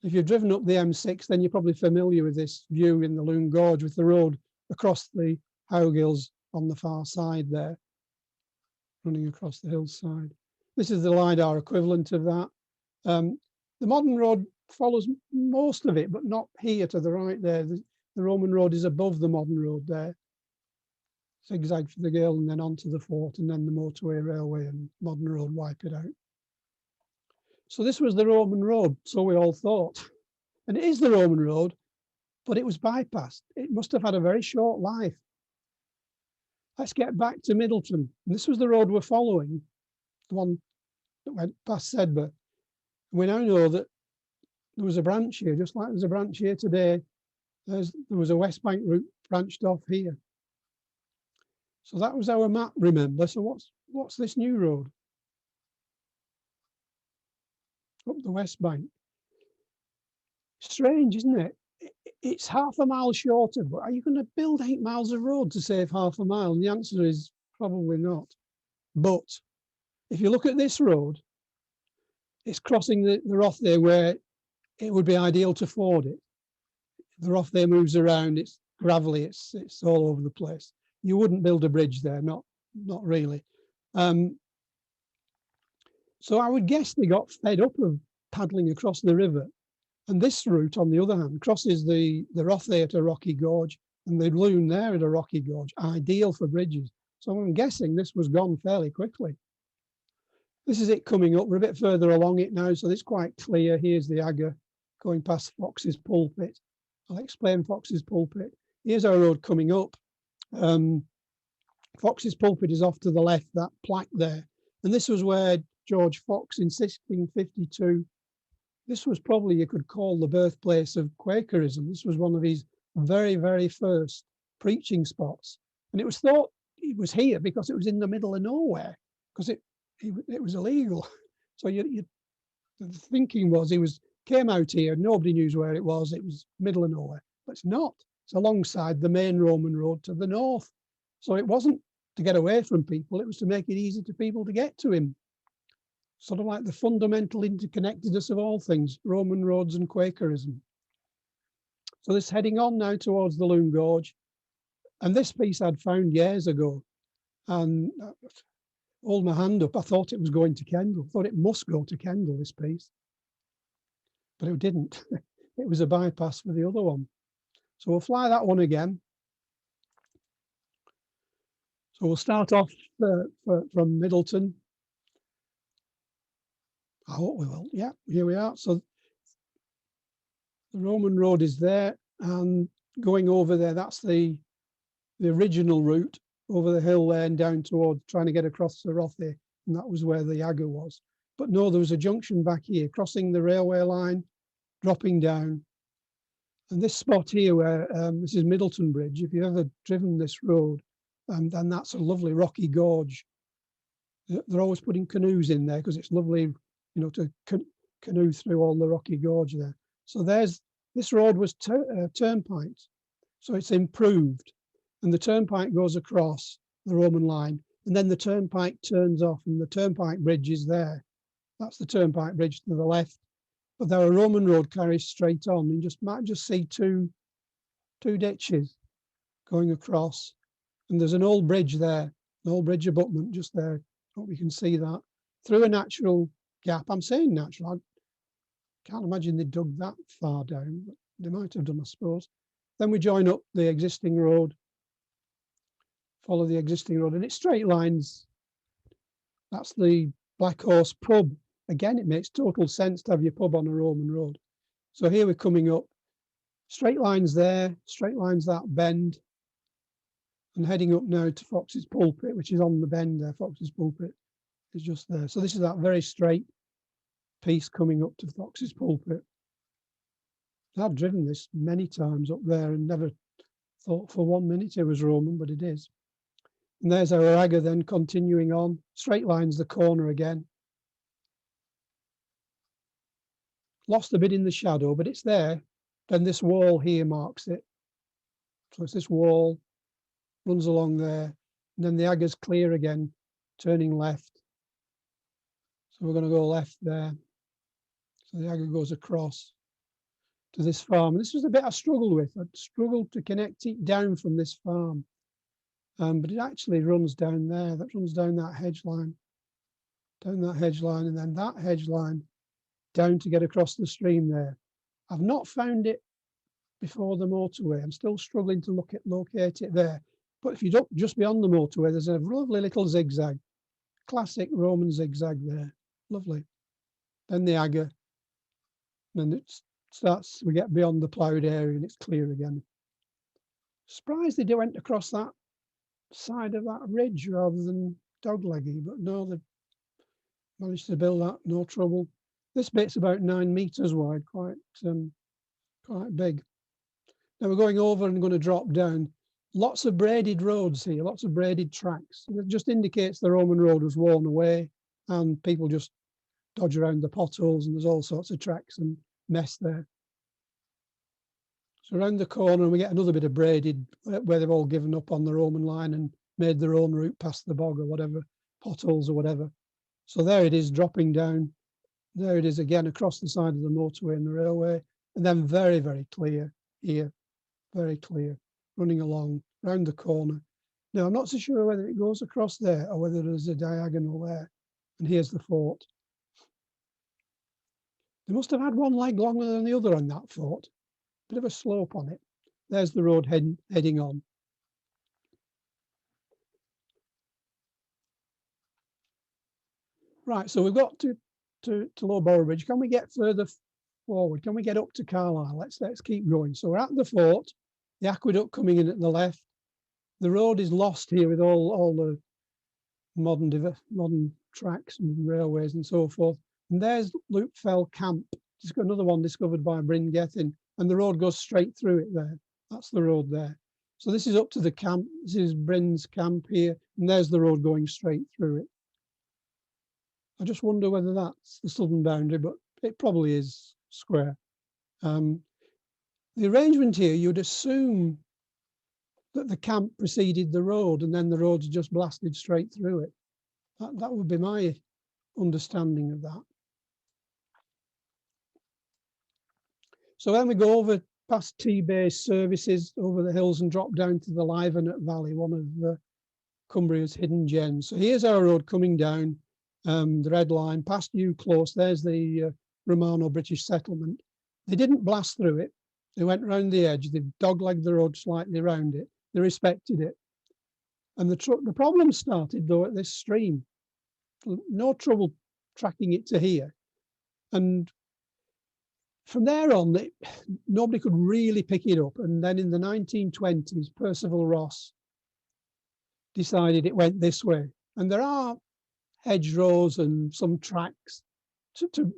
[SPEAKER 2] If you've driven up the M6, then you're probably familiar with this view in the Loon Gorge with the road across the Howgills on the far side there, running across the hillside. This is the LiDAR equivalent of that. The modern road follows most of it, but not here to the right there. The Roman road is above the modern road there. Zigzag for the Gale and then onto the fort, and then the motorway railway and modern road wipe it out. So this was the Roman road, so we all thought. And it is the Roman road, but it was bypassed. It must have had a very short life. Let's get back to Middleton. And this was the road we're following, the one that went past Sedbergh. We now know that there was a branch here, just like there's a branch here today. There was a West Bank route branched off here. So that was our map, remember. So what's this new road? Up the West Bank. Strange, isn't it? It's half a mile shorter, but are you going to build 8 miles of road to save half a mile? And the answer is probably not. But if you look at this road, it's crossing the Roth there where it would be ideal to ford it. The Roth there moves around, it's gravelly, it's all over the place. you wouldn't build a bridge there, not really. So I would guess they got fed up of paddling across the river. And this route, on the other hand, crosses the Rothay at a rocky gorge and the Loon there at a rocky gorge, ideal for bridges. So I'm guessing this was gone fairly quickly. This is it coming up. We're a bit further along it now, so it's quite clear. Here's the Agger going past Fox's Pulpit. I'll explain Fox's Pulpit. Here's our road coming up. Fox's Pulpit is off to the left, that plaque there. And this was where George Fox in 1652, this was probably, you could call, the birthplace of Quakerism. This was one of his very, very first preaching spots. And it was thought it was here because it was in the middle of nowhere, because it was illegal. So the thinking was he came out here, nobody knew where it was middle of nowhere. But it's not. It's alongside the main Roman road to the north. So it wasn't to get away from people, it was to make it easy to people to get to him. Sort of like the fundamental interconnectedness of all things, Roman roads and Quakerism. So this heading on now towards the Loon Gorge. And this piece I'd found years ago. And I hold my hand up, I thought it was going to Kendal. I thought it must go to Kendal, this piece. But it didn't. It was a bypass for the other one. So we'll fly that one again. So we'll start off from Middleton. I hope we will. Yeah, here we are. So the Roman road is there, and going over there, that's the original route over the hill there and down towards trying to get across the Rothay, and that was where the Agger was. But no, there was a junction back here, crossing the railway line, dropping down. And this spot here where this is Middleton Bridge, if you've ever driven this road, then that's a lovely rocky gorge. They're always putting canoes in there because it's lovely, you know, to canoe through all the rocky gorge there. So this road was turnpike, so it's improved. And the turnpike goes across the Roman line, and then the turnpike turns off, and the turnpike bridge is there. That's the turnpike bridge to the left. But there a Roman road carries straight on, and you might just see two ditches going across. And there's an old bridge there, an old bridge abutment just there. Hope you can see that. Through a natural gap. I'm saying natural. I can't imagine they dug that far down, but they might have done, I suppose. Then we join up the existing road, follow the existing road, and it's straight lines. That's the Black Horse pub. Again, it makes total sense to have your pub on a Roman road. So here we're coming up, straight lines there, straight lines that bend, and heading up now to Fox's Pulpit, which is on the bend there. Fox's Pulpit is just there. So this is that very straight piece coming up to Fox's Pulpit. I've driven this many times up there and never thought for 1 minute it was Roman, but it is. And there's our Agger then continuing on. Straight lines the corner again. Lost a bit in the shadow, but it's there. Then this wall here marks it. So it's this wall, runs along there, and then the Agger's clear again, turning left. So we're going to go left there. So the Agger goes across to this farm. This was a bit I struggled with. I struggled to connect it down from this farm. But it actually runs down there. That runs down that hedge line, and then that hedge line down to get across the stream there. I've not found it before the motorway. I'm still struggling to locate it there. But if you look just beyond the motorway, there's a lovely little zigzag, classic Roman zigzag there. Lovely. Then the Agger. And then it starts, we get beyond the ploughed area and it's clear again. Surprised they went across that side of that ridge rather than dogleggy, but no, they've managed to build that, no trouble. This bit's about 9 meters wide, quite big. Now we're going over and going to drop down. Lots of braided roads here, lots of braided tracks. It just indicates the Roman road was worn away and people just dodge around the potholes, and there's all sorts of tracks and mess there. So around the corner we get another bit of braided where they've all given up on the Roman line and made their own route past the bog or whatever, potholes or whatever. So there it is dropping down. There it is again across the side of the motorway and the railway, and then very, very clear here, very clear, running along round the corner. Now, I'm not so sure whether it goes across there or whether there's a diagonal there. And here's the fort. They must have had one leg longer than the other on that fort. Bit of a slope on it. There's the road heading on. Right, so we've got to Low Bridge. Can we get further forward? Can we get up to Carlisle? Let's keep going. So we're at the fort, the aqueduct coming in at the left. The road is lost here with all the modern tracks and railways and so forth. And there's Loopfell Camp. It's got another one discovered by Bryn Gethin, and the road goes straight through it there. That's the road there. So this is up to the camp. This is Bryn's camp here, and there's the road going straight through it. I just wonder whether that's the southern boundary, but it probably is square. The arrangement here, you'd assume that the camp preceded the road and then the road's just blasted straight through it. That would be my understanding of that. So when we go over past T-base services over the hills and drop down to the Livernet Valley, one of Cumbria's hidden gems. So here's our road coming down, the red line, past New Close. There's the Romano-British settlement. They didn't blast through it. They went round the edge. They doglegged the road slightly around it. They respected it. And the problem started, though, at this stream. No trouble tracking it to here. And from there on, nobody could really pick it up. And then in the 1920s, Percival Ross decided it went this way. And there are hedgerows and some tracks.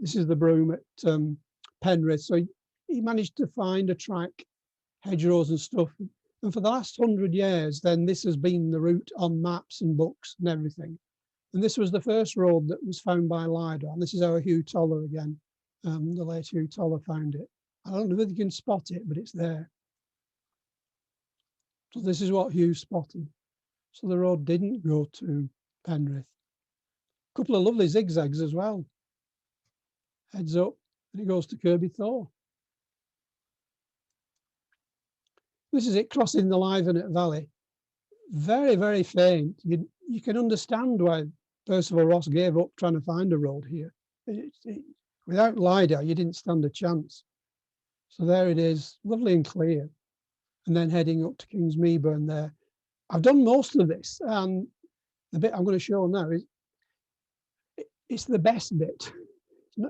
[SPEAKER 2] This is the Broom at Penrith. So he managed to find a track, hedgerows and stuff. And for the last 100 years, then this has been the route on maps and books and everything. And this was the first road that was found by LiDAR. And this is our Hugh Toller again. The late Hugh Toller found it. I don't know if you can spot it, but it's there. So this is what Hugh spotted. So the road didn't go to Penrith. A couple of lovely zigzags as well. Heads up, and it goes to Kirby Thor. This is it crossing the Livernet Valley. Very, very faint. You can understand why Percival Ross gave up trying to find a road here. Without LiDAR, you didn't stand a chance. So there it is, lovely and clear. And then heading up to Kingsmeadburn there. I've done most of this, and the bit I'm going to show now is it's the best bit.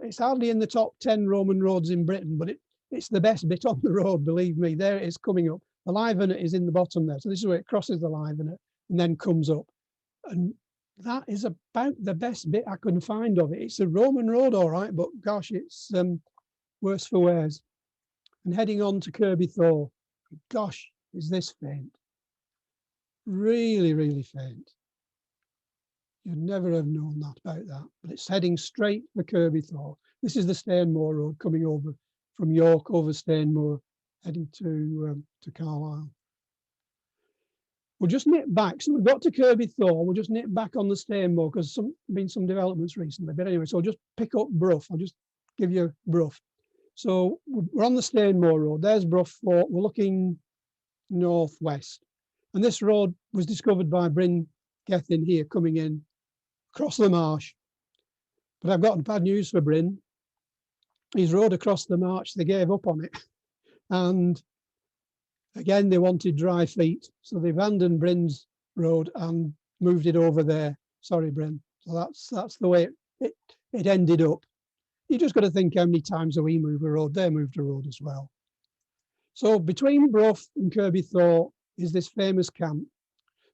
[SPEAKER 2] It's hardly in the top 10 Roman roads in Britain, but it's the best bit on the road, believe me. There it is coming up. The Livernet is in the bottom there. So this is where it crosses the Livernet and then comes up. And that is about the best bit I can find of it. It's a Roman road, all right, but gosh, it's worse for wears. And heading on to Kirby Thor. Gosh, is this faint. Really, really faint. You'd never have known that about that, but it's heading straight for Kirby Thor. This is the Stainmore Road coming over from York over Stainmore, heading to Carlisle. We'll just nip back. So we've got to Kirby Thor. We'll just nip back on the Stainmore because been some developments recently. But anyway, so I'll just pick up Brough. I'll just give you Brough. So we're on the Stainmore Road. There's Brough Fort. We're looking northwest. And this road was discovered by Bryn Gethin here coming in across the marsh. But I've got bad news for Bryn. His road across the marsh, they gave up on it. And again, they wanted dry feet. So they abandoned Bryn's road and moved it over there. Sorry, Bryn. So that's the way it ended up. You just got to think how many times have we moved a road. They moved a road as well. So between Brough and Kirby Thor is this famous camp,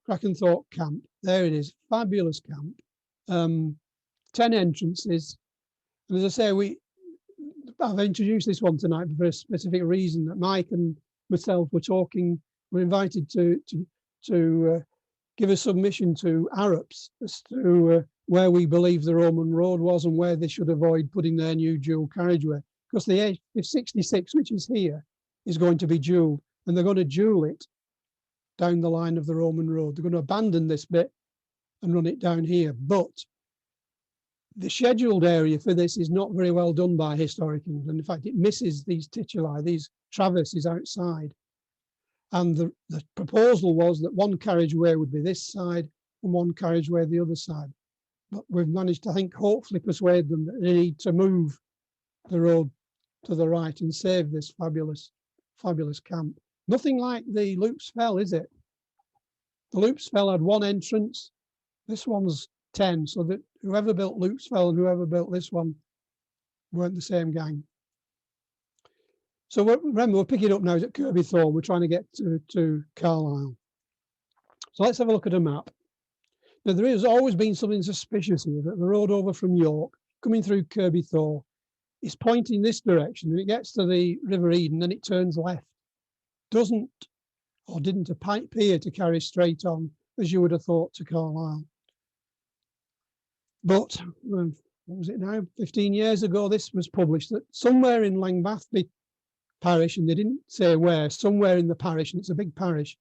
[SPEAKER 2] Crackenthorpe Camp. There it is, fabulous camp. 10 entrances. And as I say, I've introduced this one tonight for a specific reason, that Mike and myself were invited to give a submission to Arabs as to where we believe the Roman road was and where they should avoid putting their new dual carriageway. Because the A66, which is here, is going to be dual, and they're going to dual it down the line of the Roman road. They're going to abandon this bit and run it down here. But the scheduled area for this is not very well done by Historic England. In fact, it misses these tituli, these traverses outside. And the proposal was that one carriageway would be this side and one carriageway the other side. But we've managed to, I think, hopefully persuade them that they need to move the road to the right and save this fabulous, fabulous camp. Nothing like the Loop's Fell, is it? The Loop's Fell had one entrance. This one's 10. So that whoever built Loop's Fell and whoever built this one weren't the same gang. So remember, we're picking up now at Kirby Thorne. We're trying to get to Carlisle. So let's have a look at a map. Now, there has always been something suspicious here, that the road over from York, coming through Kirby Thorne, is pointing this direction, and it gets to the River Eden, and it turns left. Doesn't, or didn't appear to carry straight on, as you would have thought, to Carlisle. But, what was it now, 15 years ago, this was published, that somewhere in Langbathby parish, and they didn't say where, somewhere in the parish, and it's a big parish,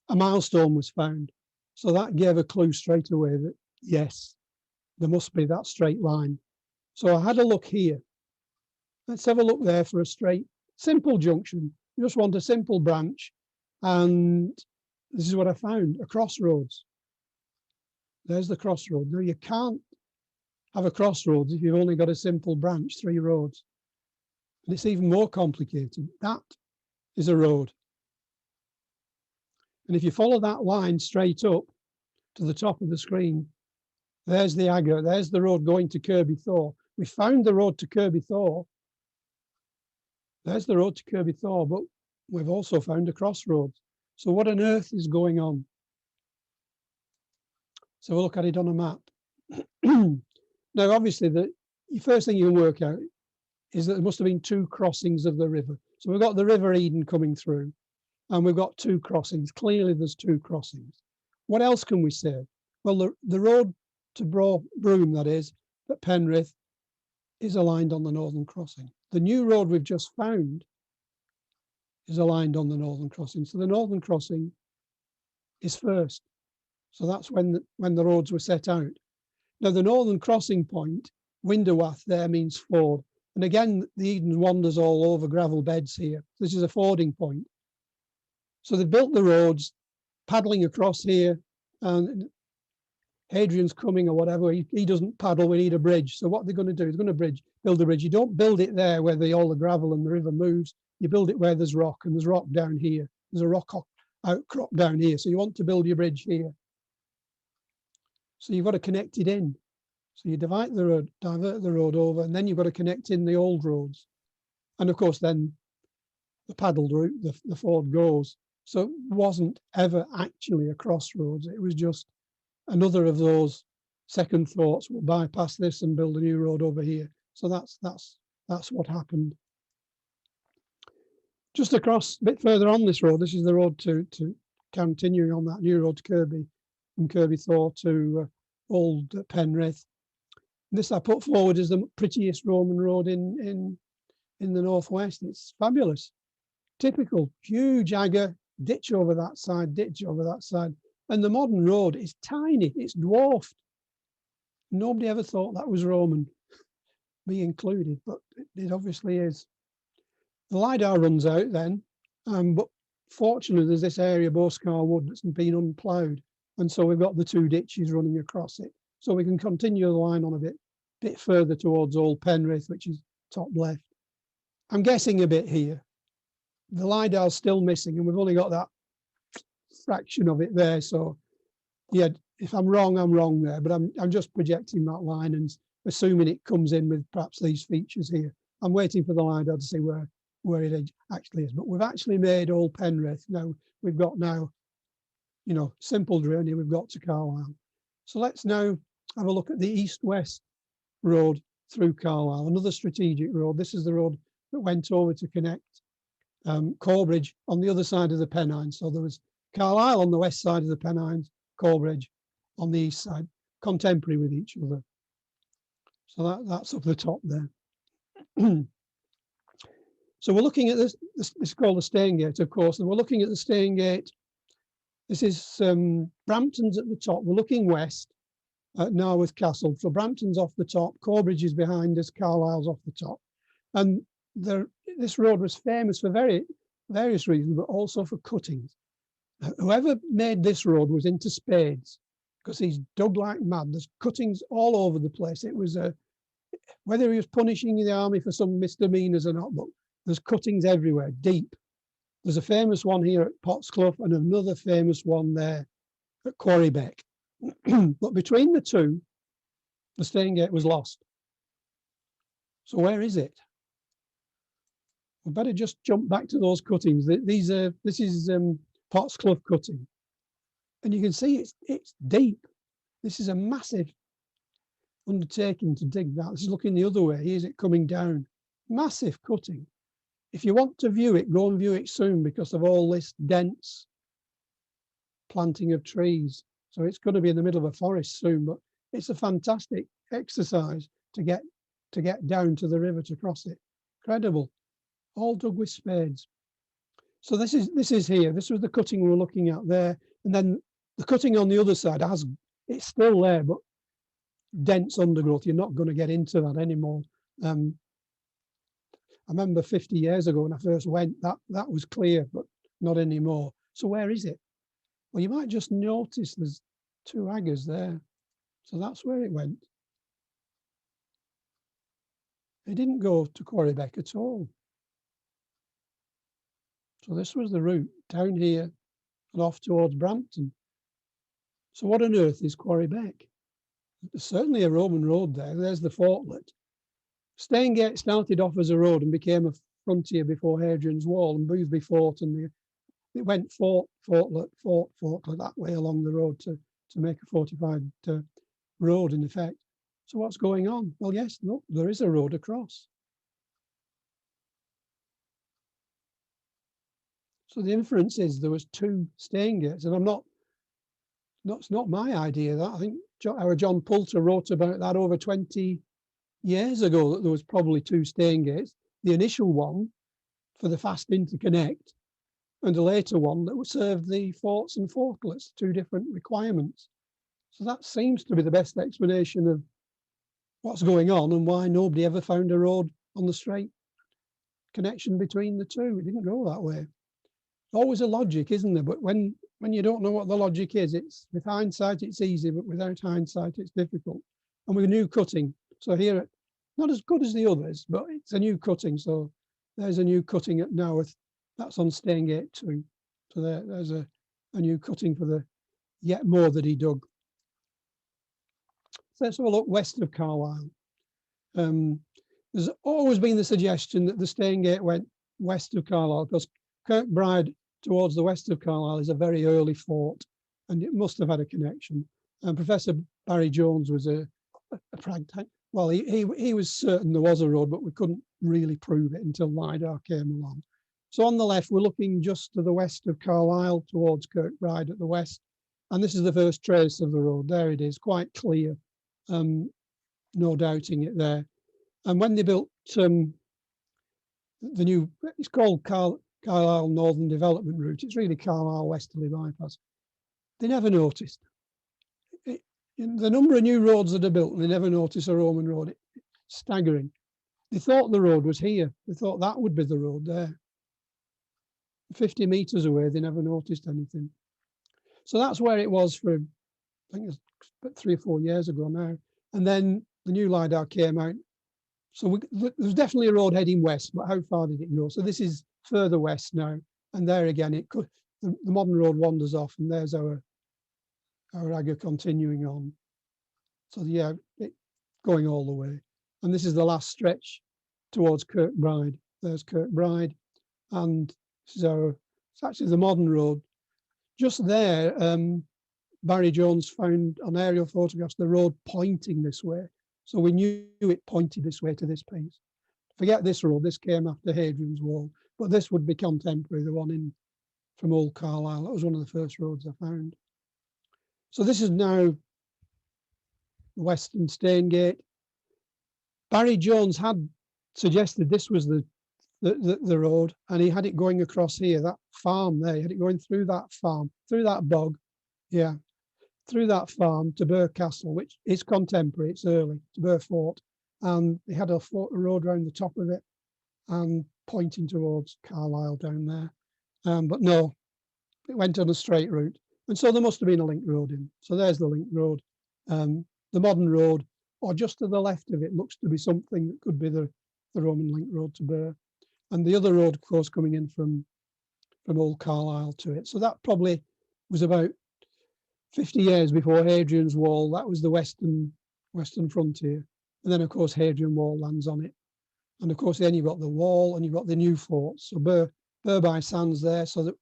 [SPEAKER 2] a milestone was found. So that gave a clue straight away that, yes, there must be that straight line. So I had a look here. Let's have a look there for a straight, simple junction. You just want a simple branch. And this is what I found, a crossroads. There's the crossroad. Now, you can't have a crossroads if you've only got a simple branch, 3 roads. And it's even more complicated. That is a road. And if you follow that line straight up to the top of the screen, there's the agger, there's the road going to Kirby Thorne. We found the road to Kirby Thorne. There's the road to Kirby Thorne, but we've also found a crossroads. So what on earth is going on? So we'll look at it on a map. Now, obviously, the first thing you can work out is that there must have been 2 crossings of the river. So we've got the River Eden coming through, and we've got 2 crossings. Clearly, there's 2 crossings. What else can we say? Well, the road to Broome, that is, at Penrith, is aligned on the northern crossing. The new road we've just found is aligned on the northern crossing. So the northern crossing is first. So that's when the roads were set out. Now, the northern crossing point, Winderwath, there means ford. And again, the Eden wanders all over gravel beds here. This is a fording point. So they built the roads, paddling across here, and Hadrian's coming or whatever, he doesn't paddle, we need a bridge. So what they're going to do is going to build a bridge. You don't build it there where all the gravel and the river moves. You build it where there's rock, and there's rock down here. There's a rock outcrop down here. So you want to build your bridge here. So you've got to connect it in. So you divert the road over, and then you've got to connect in the old roads. And of course, then the paddled route, the ford goes. So it wasn't ever actually a crossroads. It was just another of those second thoughts. We'll bypass this and build a new road over here. So that's what happened. Just across, a bit further on this road, this is the road to continuing on that new road to Kirby, from Kirby Thorne to Old Penrith. This I put forward as the prettiest Roman road in the northwest. It's fabulous, typical, huge agger, ditch over that side, ditch over that side. And the modern road is tiny, it's dwarfed. Nobody ever thought that was Roman, me included, but it obviously is. The LiDAR runs out then, but fortunately there's this area, Boscar Wood, that's been unploughed. And so we've got the 2 ditches running across it. So we can continue the line on a bit further towards Old Penrith, which is top left. I'm guessing a bit here. The LiDAR's still missing, and we've only got that fraction of it there. So yeah, if I'm wrong there, but I'm just projecting that line and assuming it comes in with perhaps these features here. I'm waiting for the LiDAR to see where it actually is. But we've actually made Old Penrith. Now we've got simple journey we've got to Carlisle. So let's now have a look at the east-west road through Carlisle, another strategic road. This is the road that went over to connect Corbridge on the other side of the Pennines. So there was Carlisle on the west side of the Pennines, Corbridge on the east side, contemporary with each other. So that's up the top there. So we're looking at this is called the Staingate, of course, and we're looking at the Staingate. This is Brampton's at the top. We're looking west at Narworth Castle. So Brampton's off the top, Corbridge is behind us, Carlisle's off the top. And this road was famous for various reasons, but also for cuttings. Whoever made this road was into spades, because he's dug like mad. There's cuttings all over the place. It was whether he was punishing the army for some misdemeanors or not, but there's cuttings everywhere, deep. There's a famous one here at Pottsclough and another famous one there at Quarrybeck. But between the two, the Staingate was lost. So where is it? We better just jump back to those cuttings. This is Pottsclough cutting, and you can see it's deep. This is a massive undertaking to dig that. This is looking the other way. Here's it coming down. Massive cutting. If you want to view it, go and view it soon because of all this dense planting of trees. So it's going to be in the middle of a forest soon, but it's a fantastic exercise to get down to the river to cross it. Incredible. All dug with spades. So this is here. This was the cutting we were looking at there. And then the cutting on the other side it's still there, but dense undergrowth. You're not going to get into that anymore. I remember 50 years ago when I first went, that was clear, but not anymore. So where is it? Well, you might just notice there's 2 aggers there. So that's where it went. It didn't go to Quarrybeck at all. So this was the route down here and off towards Brampton. So what on earth is Quarrybeck? There's certainly a Roman road there. There's the fortlet. Staingate started off as a road and became a frontier before Hadrian's Wall and Boothby Fort, and it went fortlet that way along the road to make a fortified road in effect. So what's going on? Well, yes, no, there is a road across. So the inference is there was 2 Staingates, and it's not my idea. That I think our John Poulter wrote about that over 20 years ago, that there was probably 2 Staingates. The initial one for the fast interconnect, and a later one that served the forts and fortlets, 2 different requirements. So that seems to be the best explanation of what's going on and why nobody ever found a road on the straight connection between the 2. It didn't go that way. Always a logic, isn't there? But when you don't know what the logic is, it's with hindsight it's easy, but without hindsight it's difficult. And with a new cutting, so here, not as good as the others, but it's a new cutting. So there's a new cutting at Naworth. That's on Staingate 2. So there's a new cutting for the yet more that he dug. So let's have a look west of Carlisle. There's always been the suggestion that the Staingate went west of Carlisle because Kirkbride towards the west of Carlisle is a very early fort, and it must have had a connection. And Professor Barry Jones was a pragmatic. Well, he was certain there was a road, but we couldn't really prove it until LiDAR came along. So on the left, we're looking just to the west of Carlisle towards Kirkbride at the west. And this is the first trace of the road. There it is, quite clear. No doubting it there. And when they built the new, it's called Carlisle Northern Development Route. It's really Carlisle Westerly Bypass. They never noticed. The number of new roads that are built, and they never notice a Roman road. It's staggering. They thought the road was here. They thought that would be the road there. 50 metres away, they never noticed anything. So that's where it was for, I think it's about 3 or 4 years ago now. And then the new LiDAR came out. So there's definitely a road heading west, but how far did it go? So this is further west now. And there again, it could, the modern road wanders off, and there's our agger continuing on. So yeah, going all the way. And this is the last stretch towards Kirkbride. There's Kirkbride. And this is it's actually the modern road. Just there, Barry Jones found on aerial photographs the road pointing this way. So we knew it pointed this way to this piece. Forget this road, this came after Hadrian's Wall, but this would be contemporary, the one from Old Carlisle. That was one of the first roads I found. So this is now Western Staingate. Barry Jones had suggested this was the road, and he had it going across here, that farm there. He had it going through that farm, through that bog, yeah, through that farm to Burr Castle, which is contemporary, it's early, to Burr Fort. And they had a road around the top of it. and pointing towards Carlisle down there. But no, it went on a straight route. And so there must have been a link road in. So there's the link road. The modern road, or just to the left of it, looks to be something that could be the Roman link road to Burr. And the other road, of course, coming in from Old Carlisle to it. So that probably was about 50 years before Hadrian's Wall. That was the western frontier. And then, of course, Hadrian Wall lands on it. And, of course, then you've got the wall and you've got the new forts. So Burr by Sands there, so that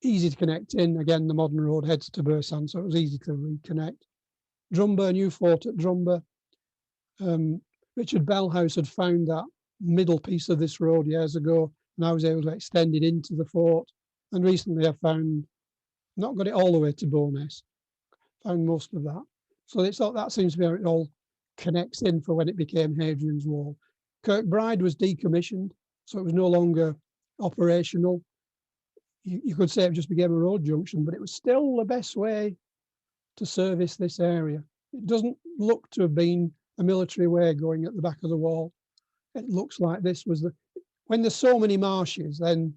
[SPEAKER 2] easy to connect in. Again, the modern road heads to Burr Sands, so it was easy to reconnect. Drumber, new fort at Drumber. Richard Bellhouse had found that middle piece of this road years ago, and I was able to extend it into the fort. And recently I found, not got it all the way to Bowness, found most of that. So it's that seems to be how it all connects in for when it became Hadrian's Wall. Kirkbride was decommissioned, so it was no longer operational. You could say it just became a road junction, but it was still the best way to service this area. It doesn't look to have been a military way going at the back of the wall. It looks like this was when there's so many marshes, then,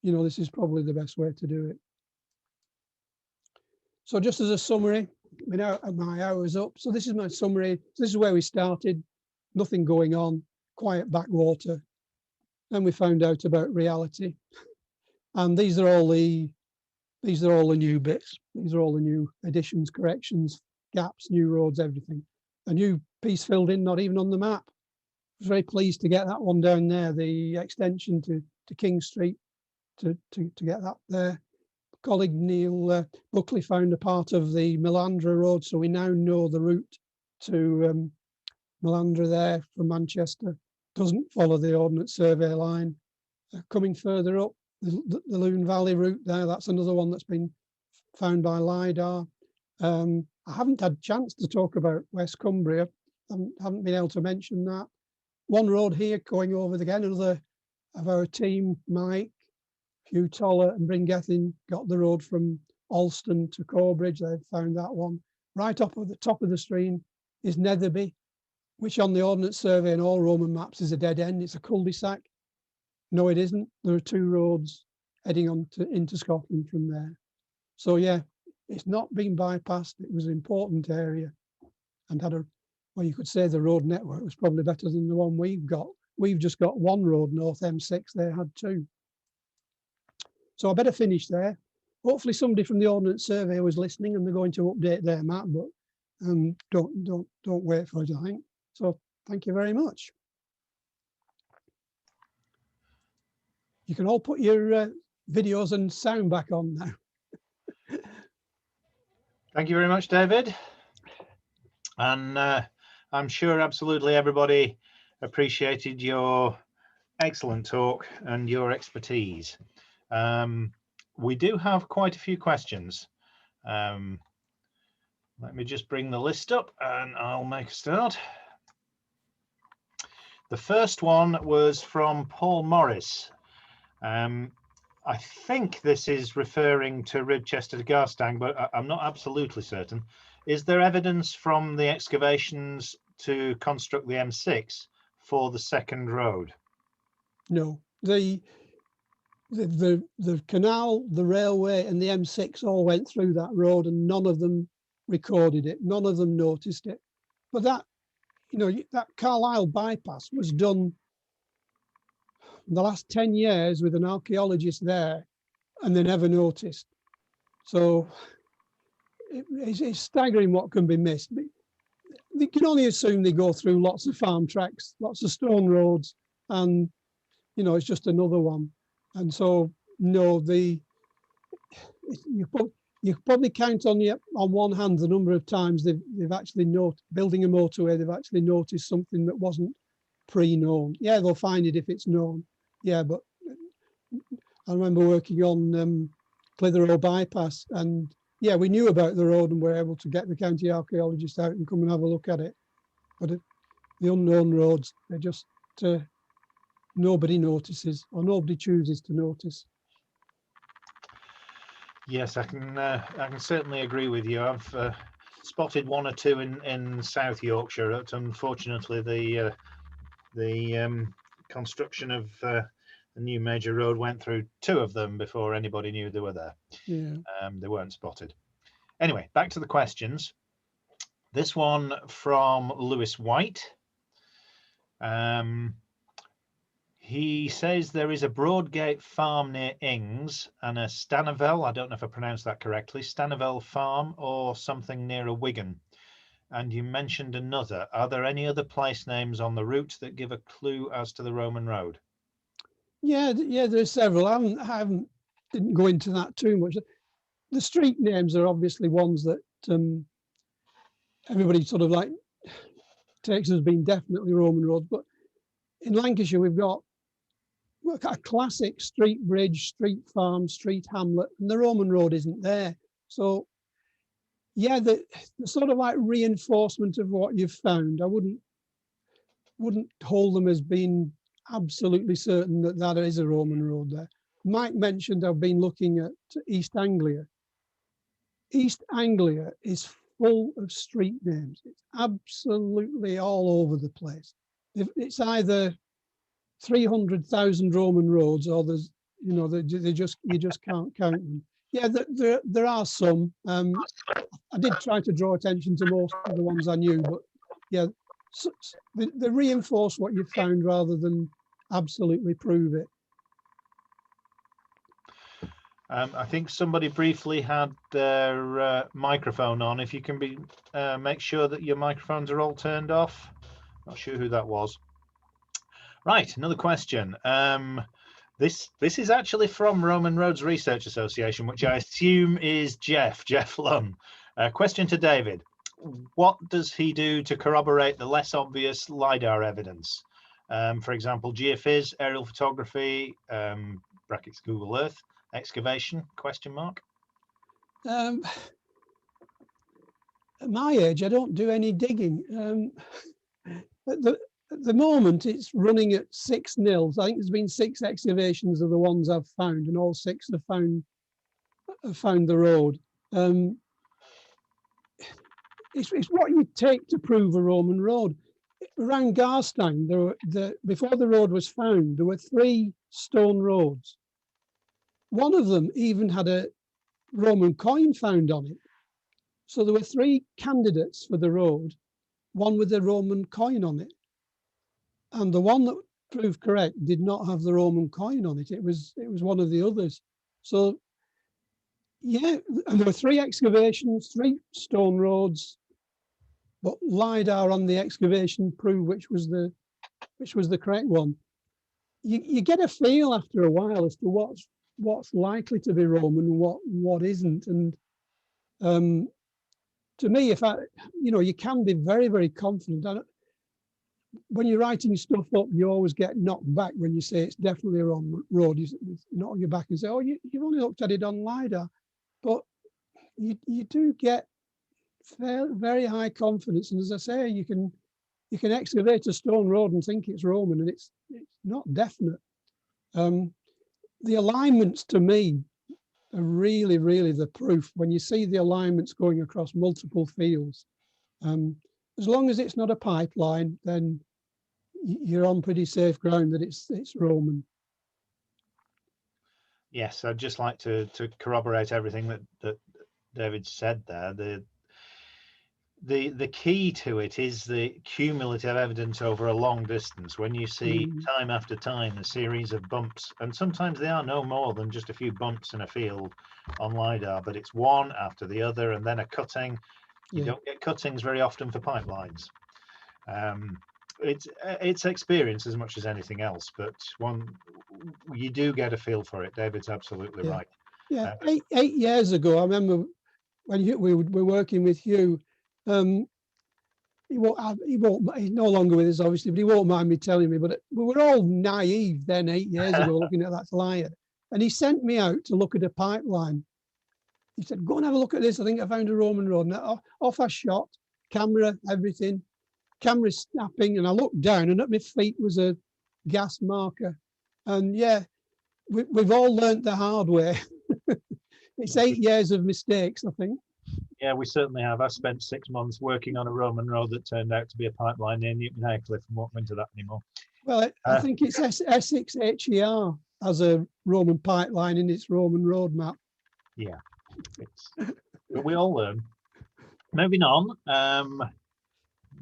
[SPEAKER 2] you know, this is probably the best way to do it. So just as a summary, my hour's up. So this is my summary. This is where we started, nothing going on, quiet backwater. Then we found out about reality. And these are all the new bits. These are all the new additions, corrections, gaps, new roads, everything. A new piece filled in, not even on the map. I was very pleased to get that one down there, the extension to King Street, to get that there. Colleague Neil Buckley found a part of the Melandra Road, so we now know the route to Melandra there from Manchester. Doesn't follow the Ordnance Survey line. Coming further up, the Loon Valley route there, that's another one that's been found by LiDAR. I haven't had a chance to talk about West Cumbria. I haven't been able to mention that. One road here going over again, another of our team, Mike, Hugh Toller and Bringethin, got the road from Alston to Corbridge. They found that one. Right up at the top of the stream is Netherby, which on the Ordnance Survey and all Roman maps is a dead end. It's a cul-de-sac. No, it isn't. There are two roads heading on into Scotland from there. So yeah, it's not been bypassed. It was an important area and had well, you could say the road network was probably better than the one we've got. We've just got one road, North M6, they had two. So I better finish there. Hopefully somebody from the Ordnance Survey was listening and they're going to update their map, but don't wait for it, I think. So thank you very much. You can all put your videos and sound back on now.
[SPEAKER 1] Thank you very much, David. And I'm sure absolutely everybody appreciated your excellent talk and your expertise. We do have quite a few questions. Let me just bring the list up and I'll make a start. The first one was from Paul Morris. I think this is referring to Ribchester to Garstang, but I'm not absolutely certain. Is there evidence from the excavations to construct the M6 for the second road?
[SPEAKER 2] No, the canal, the railway and the M6 all went through that road and none of them recorded it. None of them noticed it. But that, you know, that Carlisle bypass was done in the last 10 years with an archaeologist there and they never noticed. So it's staggering what can be missed. You can only assume they go through lots of farm tracks, lots of stone roads, and, you know, it's just another one. And so, no, you probably count on one hand the number of times they've actually building a motorway, they've actually noticed something that wasn't pre-known. Yeah, they'll find it if it's known. Yeah, but I remember working on Clitheroe bypass, and yeah, we knew about the road and were able to get the county archaeologist out and come and have a look at it. But the unknown roads, they're just nobody notices or nobody chooses to notice.
[SPEAKER 1] Yes, I can certainly agree with you. I've spotted one or two in South Yorkshire. Unfortunately, the construction of the new major road went through 2 of them before anybody knew they were there.
[SPEAKER 2] Yeah.
[SPEAKER 1] They weren't spotted. Anyway, back to the questions. This one from Lewis White. He says there is a Broadgate farm near Ings and a Stanivel, I don't know if I pronounced that correctly, Stanivel farm or something near a Wigan. And you mentioned another. Are there any other place names on the route that give a clue as to the Roman road?
[SPEAKER 2] Yeah, there's several. I didn't go into that too much. The street names are obviously ones that everybody sort of like takes as being definitely Roman roads. But in Lancashire, we've got a classic street bridge, street farm, street hamlet, and the Roman road isn't there. So yeah, the sort of like reinforcement of what you've found, I wouldn't hold them as being absolutely certain that that is a Roman road there. Mike mentioned I've been looking at East Anglia. East Anglia is full of street names. It's absolutely all over the place. It's either 300,000 Roman roads, or there's, you know, you just can't count them. Yeah, there are some. I did try to draw attention to most of the ones I knew, but yeah, they reinforce what you found rather than absolutely prove it.
[SPEAKER 1] I think somebody briefly had their microphone on. If you can make sure that your microphones are all turned off. Not sure who that was. Right, another question. This is actually from Roman Roads Research Association, which I assume is Jeff Lunn. Question to David. What does he do to corroborate the less obvious LiDAR evidence? For example, geophys, aerial photography, brackets Google Earth, excavation, question mark?
[SPEAKER 2] At my age, I don't do any digging. At the moment, it's running at 6-0. I think there's been 6 excavations of the ones I've found, and all 6 have found the road. It's what you take to prove a Roman road. Around Garstein, before the road was found, there were 3 stone roads. One of them even had a Roman coin found on it. So there were 3 candidates for the road, one with a Roman coin on it. And the one that proved correct did not have the Roman coin on it. It was one of the others. So yeah, and there were 3 excavations, 3 stone roads, but LiDAR on the excavation proved which was the correct one. You get a feel after a while as to what's likely to be Roman and what isn't. And to me, you can be very, very confident. When you're writing stuff up, you always get knocked back when you say it's definitely a Roman road. You knock your back and say, "Oh, you've only looked at it on LiDAR," but you do get very high confidence. And as I say, you can excavate a stone road and think it's Roman, and it's not definite. The alignments to me are really, really the proof. When you see the alignments going across multiple fields, as long as it's not a pipeline, then you're on pretty safe ground that it's Roman.
[SPEAKER 1] Yes, I'd just like to corroborate everything that David said there. The key to it is the cumulative evidence over a long distance. When you see time after time a series of bumps, and sometimes they are no more than just a few bumps in a field on LiDAR, but it's one after the other, and then a cutting. You don't get cuttings very often for pipelines. It's experience as much as anything else, but you do get a feel for it. David's absolutely right.
[SPEAKER 2] Yeah, 8 years ago, I remember when we were working with Hugh. He's no longer with us, obviously, but he won't mind me telling me. But we were all naive then, 8 years ago, looking at that flyer. And he sent me out to look at a pipeline. He said, "Go and have a look at this. I think I found a Roman road." And off I shot, camera, everything. Camera snapping, and I looked down, and at my feet was a gas marker. And yeah, we've all learnt the hard way. It's 8 years of mistakes, I think.
[SPEAKER 1] Yeah, we certainly have. I spent 6 months working on a Roman road that turned out to be a pipeline near Newton Aycliffe, and won't go into that anymore.
[SPEAKER 2] Well, I think it's Essex HER as a Roman pipeline in its Roman road map.
[SPEAKER 1] Yeah, but we all learn. Moving on.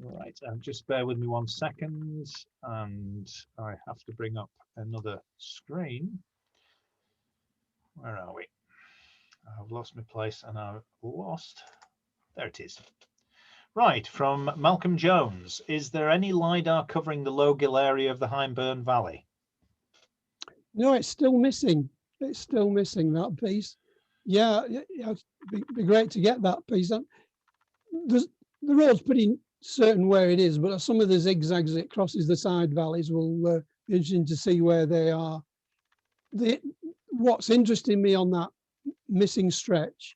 [SPEAKER 1] Right, just bear with me 1 second, and I have to bring up another screen. Where are we? I've lost my place, and I've lost. There it is. Right, from Malcolm Jones. Is there any LiDAR covering the Logill area of the Hyndburn Valley?
[SPEAKER 2] No, it's still missing. It's still missing, that piece. Yeah, it'd be great to get that piece. The road's pretty certain where it is, but some of the zigzags it crosses the side valleys will be interesting to see where they are. What's interesting me on that missing stretch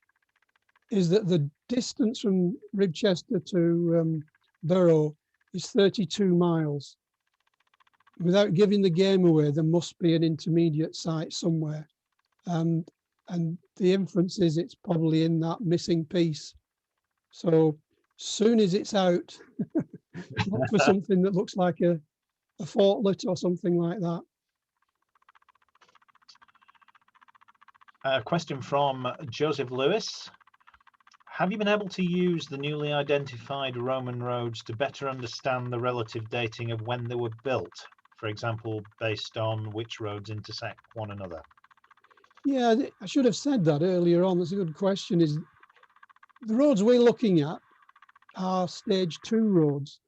[SPEAKER 2] is that the distance from Ribchester to Borough is 32 miles. Without giving the game away, there must be an intermediate site somewhere. And the inference is it's probably in that missing piece. So soon as it's out, look for something that looks like a fortlet or something like that.
[SPEAKER 1] A question from Joseph Lewis. Have you been able to use the newly identified Roman roads to better understand the relative dating of when they were built? For example, based on which roads intersect one another? Yeah,
[SPEAKER 2] I should have said that earlier on. That's a good question. Is the roads we're looking at are stage 2 roads,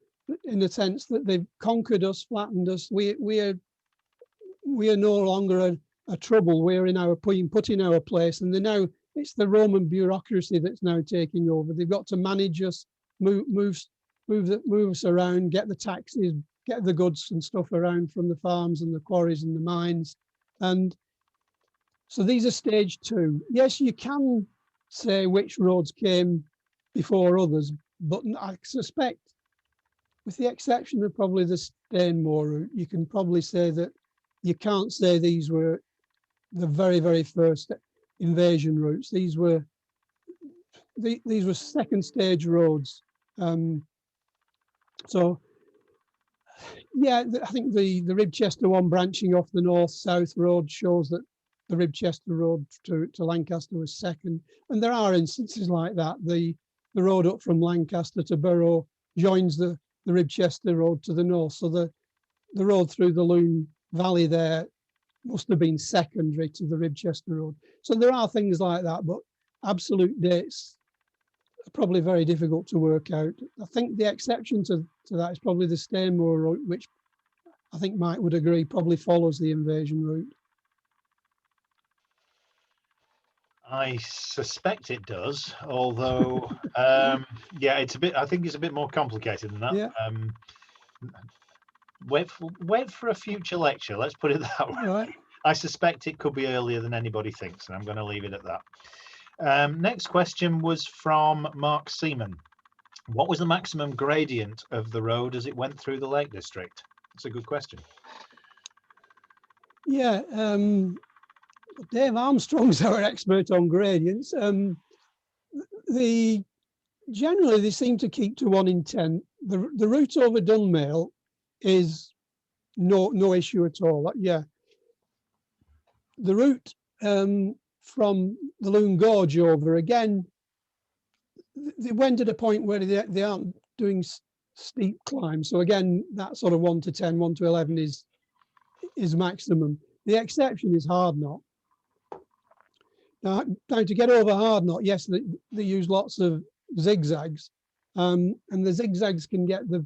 [SPEAKER 2] in the sense that they've conquered us, flattened us. We are no longer a trouble. We're in our put in our place, and it's the Roman bureaucracy that's now taking over. They've got to manage us, move us around, get the taxes, get the goods and stuff around from the farms and the quarries and the mines. And so these are stage 2. Yes, you can say which roads came before others, but I suspect, with the exception of probably the Stainmore route, you can probably say that you can't say these were the very, very first invasion routes. These were second stage roads. So yeah, I think the Ribchester one branching off the north-south road shows that the Ribchester road to Lancaster was second. And there are instances like that. The road up from Lancaster to Borough joins the Ribchester road to the north. So the road through the Loon Valley there must have been secondary to the Ribchester road. So there are things like that, but absolute dates are probably very difficult to work out. I think the exception to that is probably the Stainmore route, which I think Mike would agree probably follows the invasion route.
[SPEAKER 1] I suspect it does, although yeah, it's a bit. I think it's a bit more complicated than that.
[SPEAKER 2] Yeah.
[SPEAKER 1] Wait for a future lecture. Let's put it that way.
[SPEAKER 2] Right.
[SPEAKER 1] I suspect it could be earlier than anybody thinks, and I'm going to leave it at that. Next question was from Mark Seaman. What was the maximum gradient of the road as it went through the Lake District? That's a good question.
[SPEAKER 2] Yeah. Dave Armstrong's our expert on gradients. Generally they seem to keep to 1 in 10. The route over Dunmail is no issue at all. Yeah. The route from the Loon Gorge over, again, they went at a point where they aren't doing steep climbs. So again, that sort of 1 to 10, 1 to 11 is maximum. The exception is Hard Knot. Now to get over Hard Knot, yes, they use lots of zigzags, and the zigzags can get the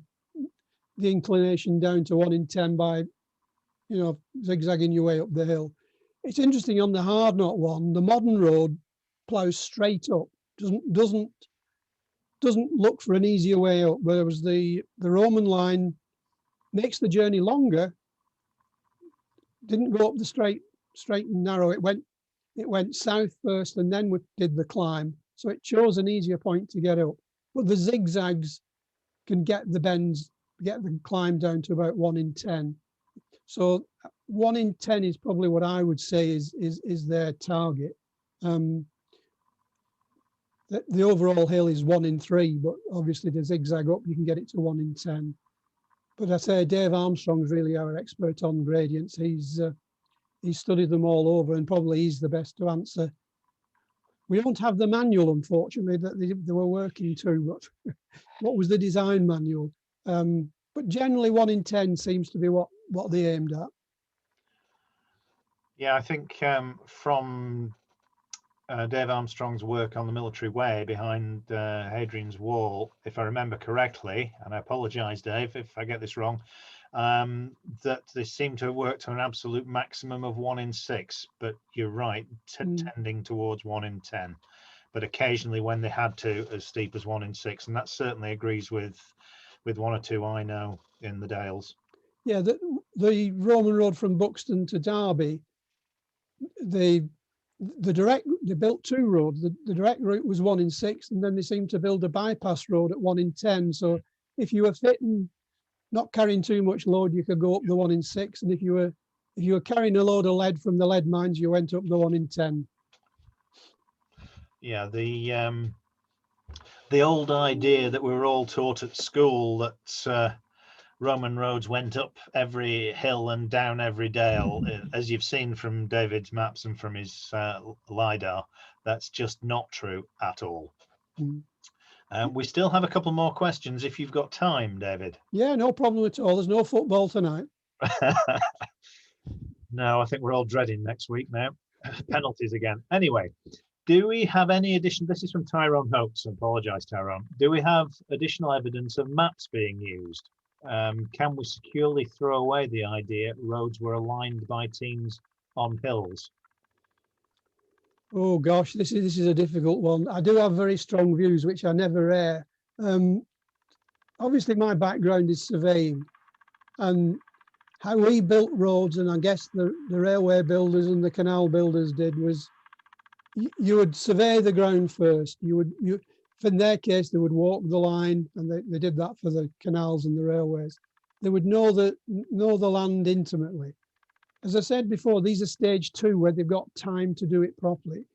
[SPEAKER 2] inclination down to 1 in 10 by, zigzagging your way up the hill. It's interesting on the Hard Knot one, the modern road ploughs straight up, doesn't look for an easier way up, whereas the Roman line makes the journey longer. Didn't go up the straight and narrow. It went south first and then did the climb. So it chose an easier point to get up. But the zigzags can get the bends, get the climb down to about 1 in 10. So 1 in 10 is probably what I would say is their target. the overall hill is 1 in 3, but obviously the zigzag up, you can get it to 1 in 10. But I say Dave Armstrong's really our expert on gradients. He's studied them all over, and probably he's the best to answer. We don't have the manual, unfortunately, that they were working to, but what was the design manual? But generally 1 in 10 seems to be what they aimed at.
[SPEAKER 1] Yeah, I think from Dave Armstrong's work on the Military Way behind Hadrian's Wall, if I remember correctly, and I apologise, Dave, if I get this wrong, that they seem to have worked to an absolute maximum of 1 in 6. But you're right, tending towards 1 in 10. But occasionally, when they had to, as steep as 1 in 6, and that certainly agrees with 1 or 2 I know in the Dales.
[SPEAKER 2] Yeah, the Roman road from Buxton to Derby, they built 2 roads. The direct route was 1 in 6, and then they seemed to build a bypass road at 1 in 10. So if you were fitting, not carrying too much load, you could go up the 1 in 6, and if you were carrying a load of lead from the lead mines, you went up the 1 in 10.
[SPEAKER 1] Yeah, the old idea that we were all taught at school that Roman roads went up every hill and down every dale, as you've seen from David's maps and from his LiDAR, that's just not true at all. We still have a couple more questions if you've got time, David.
[SPEAKER 2] Yeah, no problem at all. There's no football tonight.
[SPEAKER 1] No, I think we're all dreading next week now. Penalties again. Anyway, do we have any addition? This is from Tyrone Hopes. I apologise, Tyrone. Do we have additional evidence of maps being used? Can we securely throw away the idea roads were aligned by teams on hills?
[SPEAKER 2] Oh gosh, this is a difficult one. I do have very strong views, which I never air. Obviously, my background is surveying, and how we built roads, and I guess the railway builders and the canal builders did, was you would survey the ground first. In their case, they would walk the line, and they did that for the canals and the railways. They would know the land intimately. As I said before, these are stage 2 where they've got time to do it properly.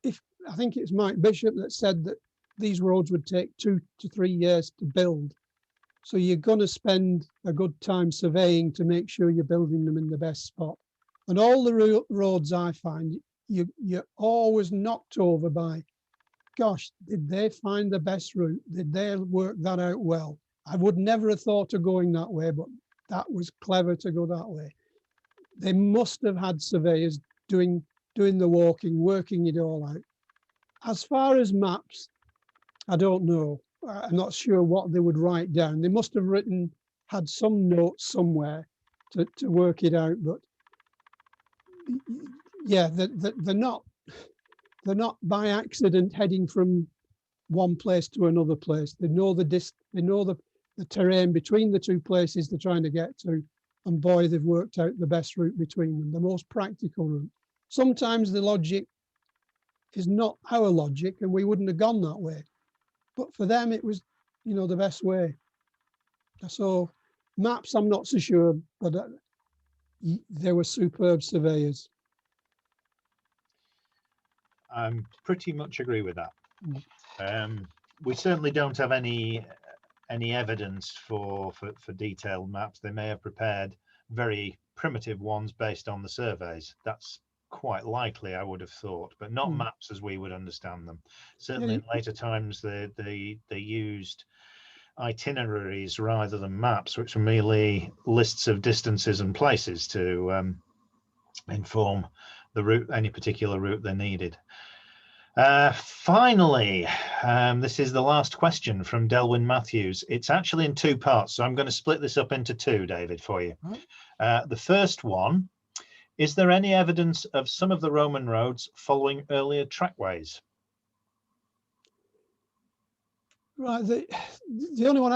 [SPEAKER 2] I think it's Mike Bishop that said that these roads would take 2 to 3 years to build. So you're going to spend a good time surveying to make sure you're building them in the best spot. And all the roads I find, you're always knocked over by, gosh, did they find the best route? Did they work that out well? I would never have thought of going that way, but that was clever to go that way. They must have had surveyors doing the walking, working it all out. As far as maps, I don't know. I'm not sure what they would write down. They must have had some notes somewhere to work it out. But yeah, they're not by accident heading from one place to another place. They know the terrain between the 2 places they're trying to get to, and boy, they've worked out the best route between them, the most practical route. Sometimes the logic is not our logic, and we wouldn't have gone that way. But for them, it was, the best way. So maps, I'm not so sure, but they were superb surveyors.
[SPEAKER 1] I pretty much agree with that. We certainly don't have any evidence for detailed maps. They may have prepared very primitive ones based on the surveys. That's quite likely, I would have thought, but not maps as we would understand them. Certainly in later times, they used itineraries rather than maps, which were merely lists of distances and places to inform the route, any particular route they needed. Finally, this is the last question from Delwyn Matthews. It's actually in 2 parts, so I'm going to split this up into 2, David, for you. The first one, is there any evidence of some of the Roman roads following earlier trackways?
[SPEAKER 2] Right, the only one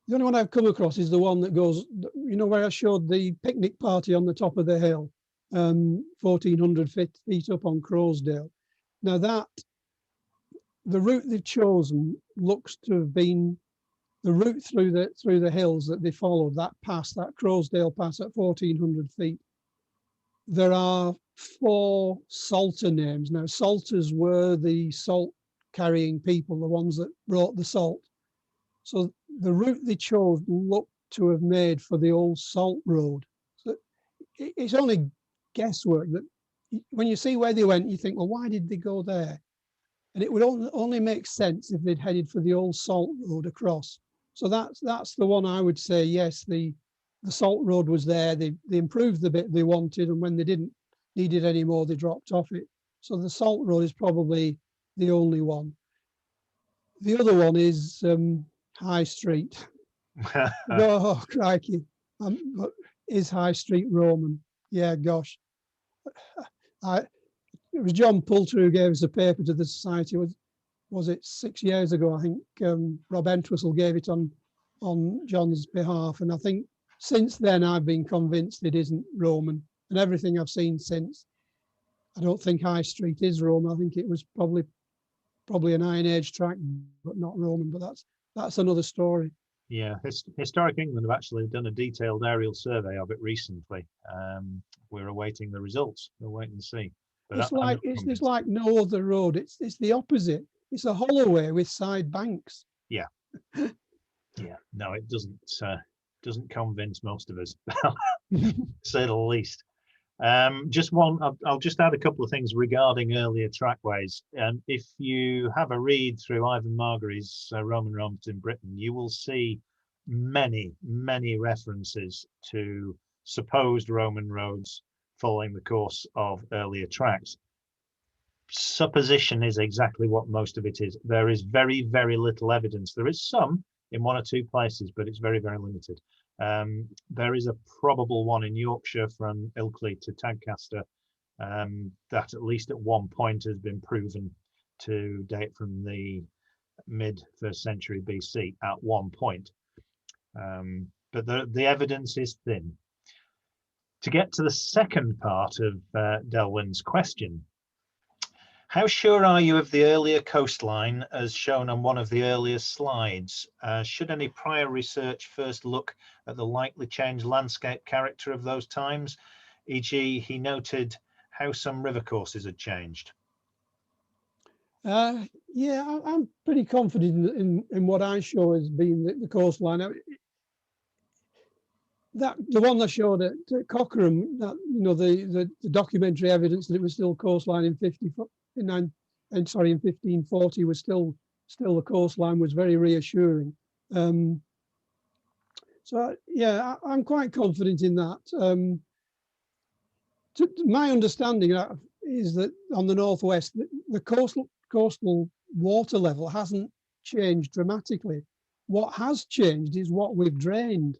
[SPEAKER 2] the only one I've come across is the one that goes, where I showed the picnic party on the top of the hill, 1,400 feet up on Crowsdale. Now the route they've chosen looks to have been the route through the hills that they followed, that Crowsdale Pass at 1,400 feet. There are 4 salter names. Now, salters were the salt carrying people, the ones that brought the salt. So the route they chose looked to have made for the old salt road. So it's only guesswork that when you see where they went, you think, well, why did they go there? And it would only make sense if they'd headed for the old salt road across. So that's the one I would say, yes, the salt road was there. They improved the bit they wanted, and when they didn't need it anymore, they dropped off it. So the salt road is probably the only one. The other one is High Street. Oh, crikey. But is High Street Roman? Yeah, gosh. It was John Poulter who gave us a paper to the Society. Was it 6 years ago? I think Rob Entwistle gave it on John's behalf. And I think since then I've been convinced it isn't Roman. And everything I've seen since, I don't think High Street is Roman. I think it was probably an Iron Age track, but not Roman. But that's another story.
[SPEAKER 1] Yeah, Historic England have actually done a detailed aerial survey of it recently. We're awaiting the results. We'll wait and see. But
[SPEAKER 2] it's like no other road. It's the opposite. It's a holloway with side banks.
[SPEAKER 1] Yeah. Yeah. No, it doesn't convince most of us, to say the least. Just one. I'll just add a couple of things regarding earlier trackways. If you have a read through Ivan Margary's Roman Roads in Britain, you will see many references to supposed Roman roads following the course of earlier tracks. Supposition is exactly what most of it is. There is very little evidence. There is some in 1 or 2 places, but it's very limited. There is a probable one in Yorkshire from Ilkley to Tadcaster that at least at one point has been proven to date from the mid 1st century BC at one point. But the evidence is thin. To get to the second part of Delwyn's question, how sure are you of the earlier coastline as shown on one of the earlier slides? Should any prior research first look at the likely changed landscape character of those times? E.g., he noted how some river courses had changed.
[SPEAKER 2] Yeah, I'm pretty confident in what I show as being the coastline. The one that showed at Cockerham, that the documentary evidence that it was still coastline in 1540 was still the coastline was very reassuring. So yeah, I'm quite confident in that. My understanding is that on the northwest, the coastal water level hasn't changed dramatically. What has changed is what we've drained.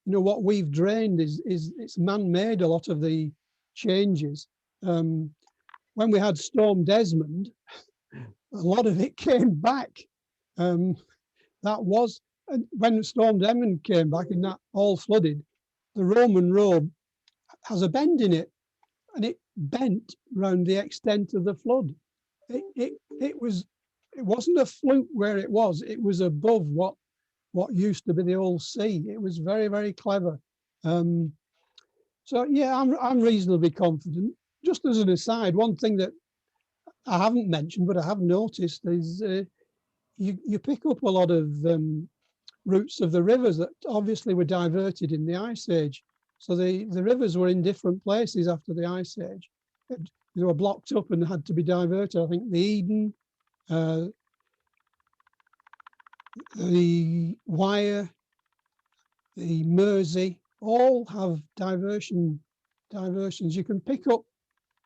[SPEAKER 2] What we've drained is it's man-made, a lot of the changes. When we had Storm Desmond, a lot of it came back. That was when Storm Desmond came back and that all flooded. The Roman road has a bend in it, and it bent round the extent of the flood. It wasn't a fluke where it was above what used to be the old sea. It was very clever. So yeah, I'm reasonably confident. Just as an aside, one thing that I haven't mentioned but I have noticed is you pick up a lot of routes of the rivers that obviously were diverted in the Ice Age. So the rivers were in different places after the Ice Age. They were blocked up and had to be diverted. I think the Eden, the Wyre, the Mersey, all have diversions. You can pick up.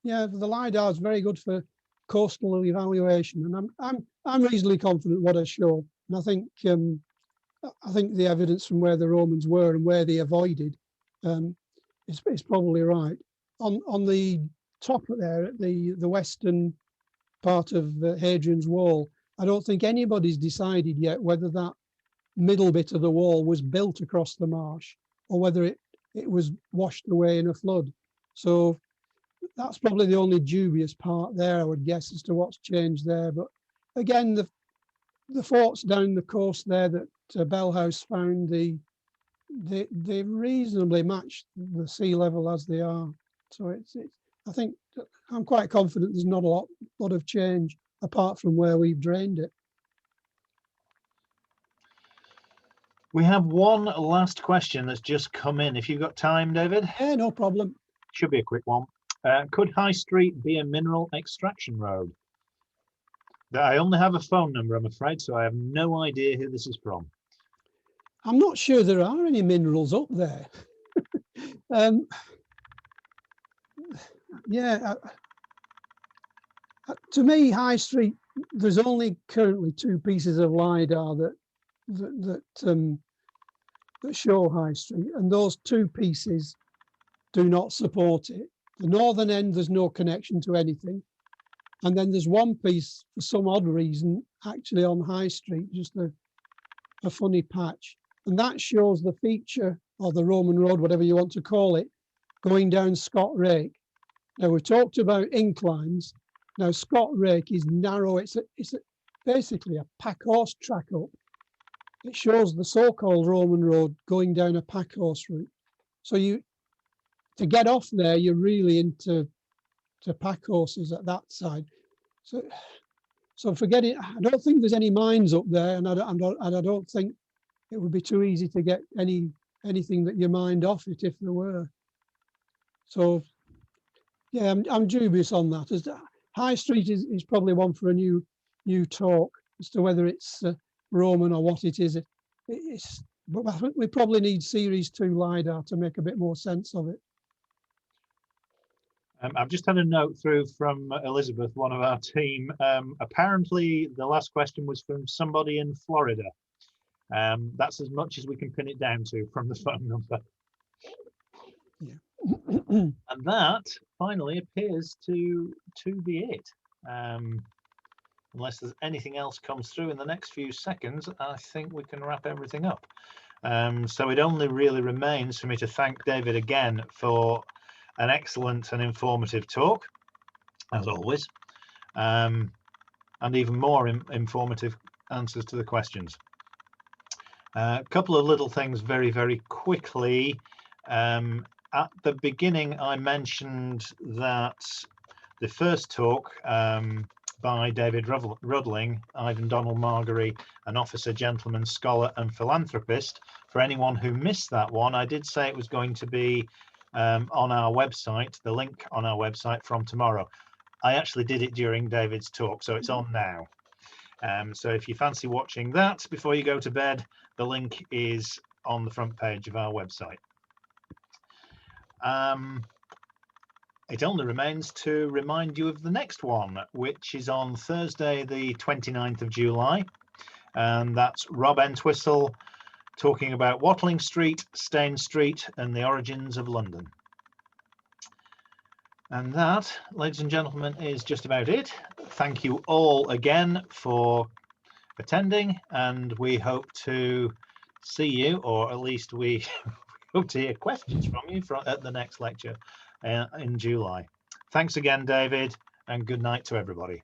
[SPEAKER 2] Yeah, the LiDAR is very good for coastal evaluation, and I'm reasonably confident what I show. And I think the evidence from where the Romans were and where they avoided is probably right. On the top there, at the western part of Hadrian's Wall, I don't think anybody's decided yet whether that middle bit of the wall was built across the marsh or whether it was washed away in a flood. So that's probably the only dubious part there, I would guess, as to what's changed there. But again, the forts down the coast there that Bell House found, they reasonably match the sea level as they are. So I think I'm quite confident there's not a lot of change apart from where we've drained it.
[SPEAKER 1] We have one last question that's just come in. If you've got time, David.
[SPEAKER 2] Yeah, no problem.
[SPEAKER 1] Should be a quick one. Could High Street be a mineral extraction road? I only have a phone number, I'm afraid, so I have no idea who this is from.
[SPEAKER 2] I'm not sure there are any minerals up there. Yeah, to me, High Street, there's only currently 2 pieces of LiDAR that show High Street, and those 2 pieces do not support it. The northern end, there's no connection to anything. And then there's one piece, for some odd reason, actually on High Street, just a funny patch. And that shows the feature, or the Roman road, whatever you want to call it, going down Scott Rake. Now, we talked about inclines. Now, Scott Rake is narrow. It's basically a pack horse track up. It shows the so-called Roman road going down a pack horse route. So to get off there, you're really into pack horses at that side. So forget it. I don't think there's any mines up there, and I don't think it would be too easy to get anything that you mined off it if there were. So yeah, I'm dubious on that. As High Street is probably one for a new talk as to whether it's Roman or what it is. But I think we probably need Series 2 LiDAR to make a bit more sense of it.
[SPEAKER 1] I've just had a note through from Elizabeth, one of our team. Apparently, the last question was from somebody in Florida. That's as much as we can pin it down to from the phone number.
[SPEAKER 2] Yeah.
[SPEAKER 1] And that finally appears to be it. Unless there's anything else comes through in the next few seconds, I think we can wrap everything up. So it only really remains for me to thank David again for an excellent and informative talk, as always, and even more informative answers to the questions. A couple of little things very, very quickly. At the beginning, I mentioned that the first talk by David Rudling, Ivan Donald Margery, an officer, gentleman, scholar and philanthropist. For anyone who missed that one, I did say it was going to be on our website, the link on our website from tomorrow. I actually did it during David's talk, so it's on now. So if you fancy watching that before you go to bed, the link is on the front page of our website. It only remains to remind you of the next one, which is on Thursday, the 29th of July. And that's Rob Entwistle talking about Watling Street, Stane Street, and the origins of London. And that, ladies and gentlemen, is just about it. Thank you all again for attending, and we hope to see you, or at least we hope to hear questions from you at the next lecture in July. Thanks again, David, and good night to everybody.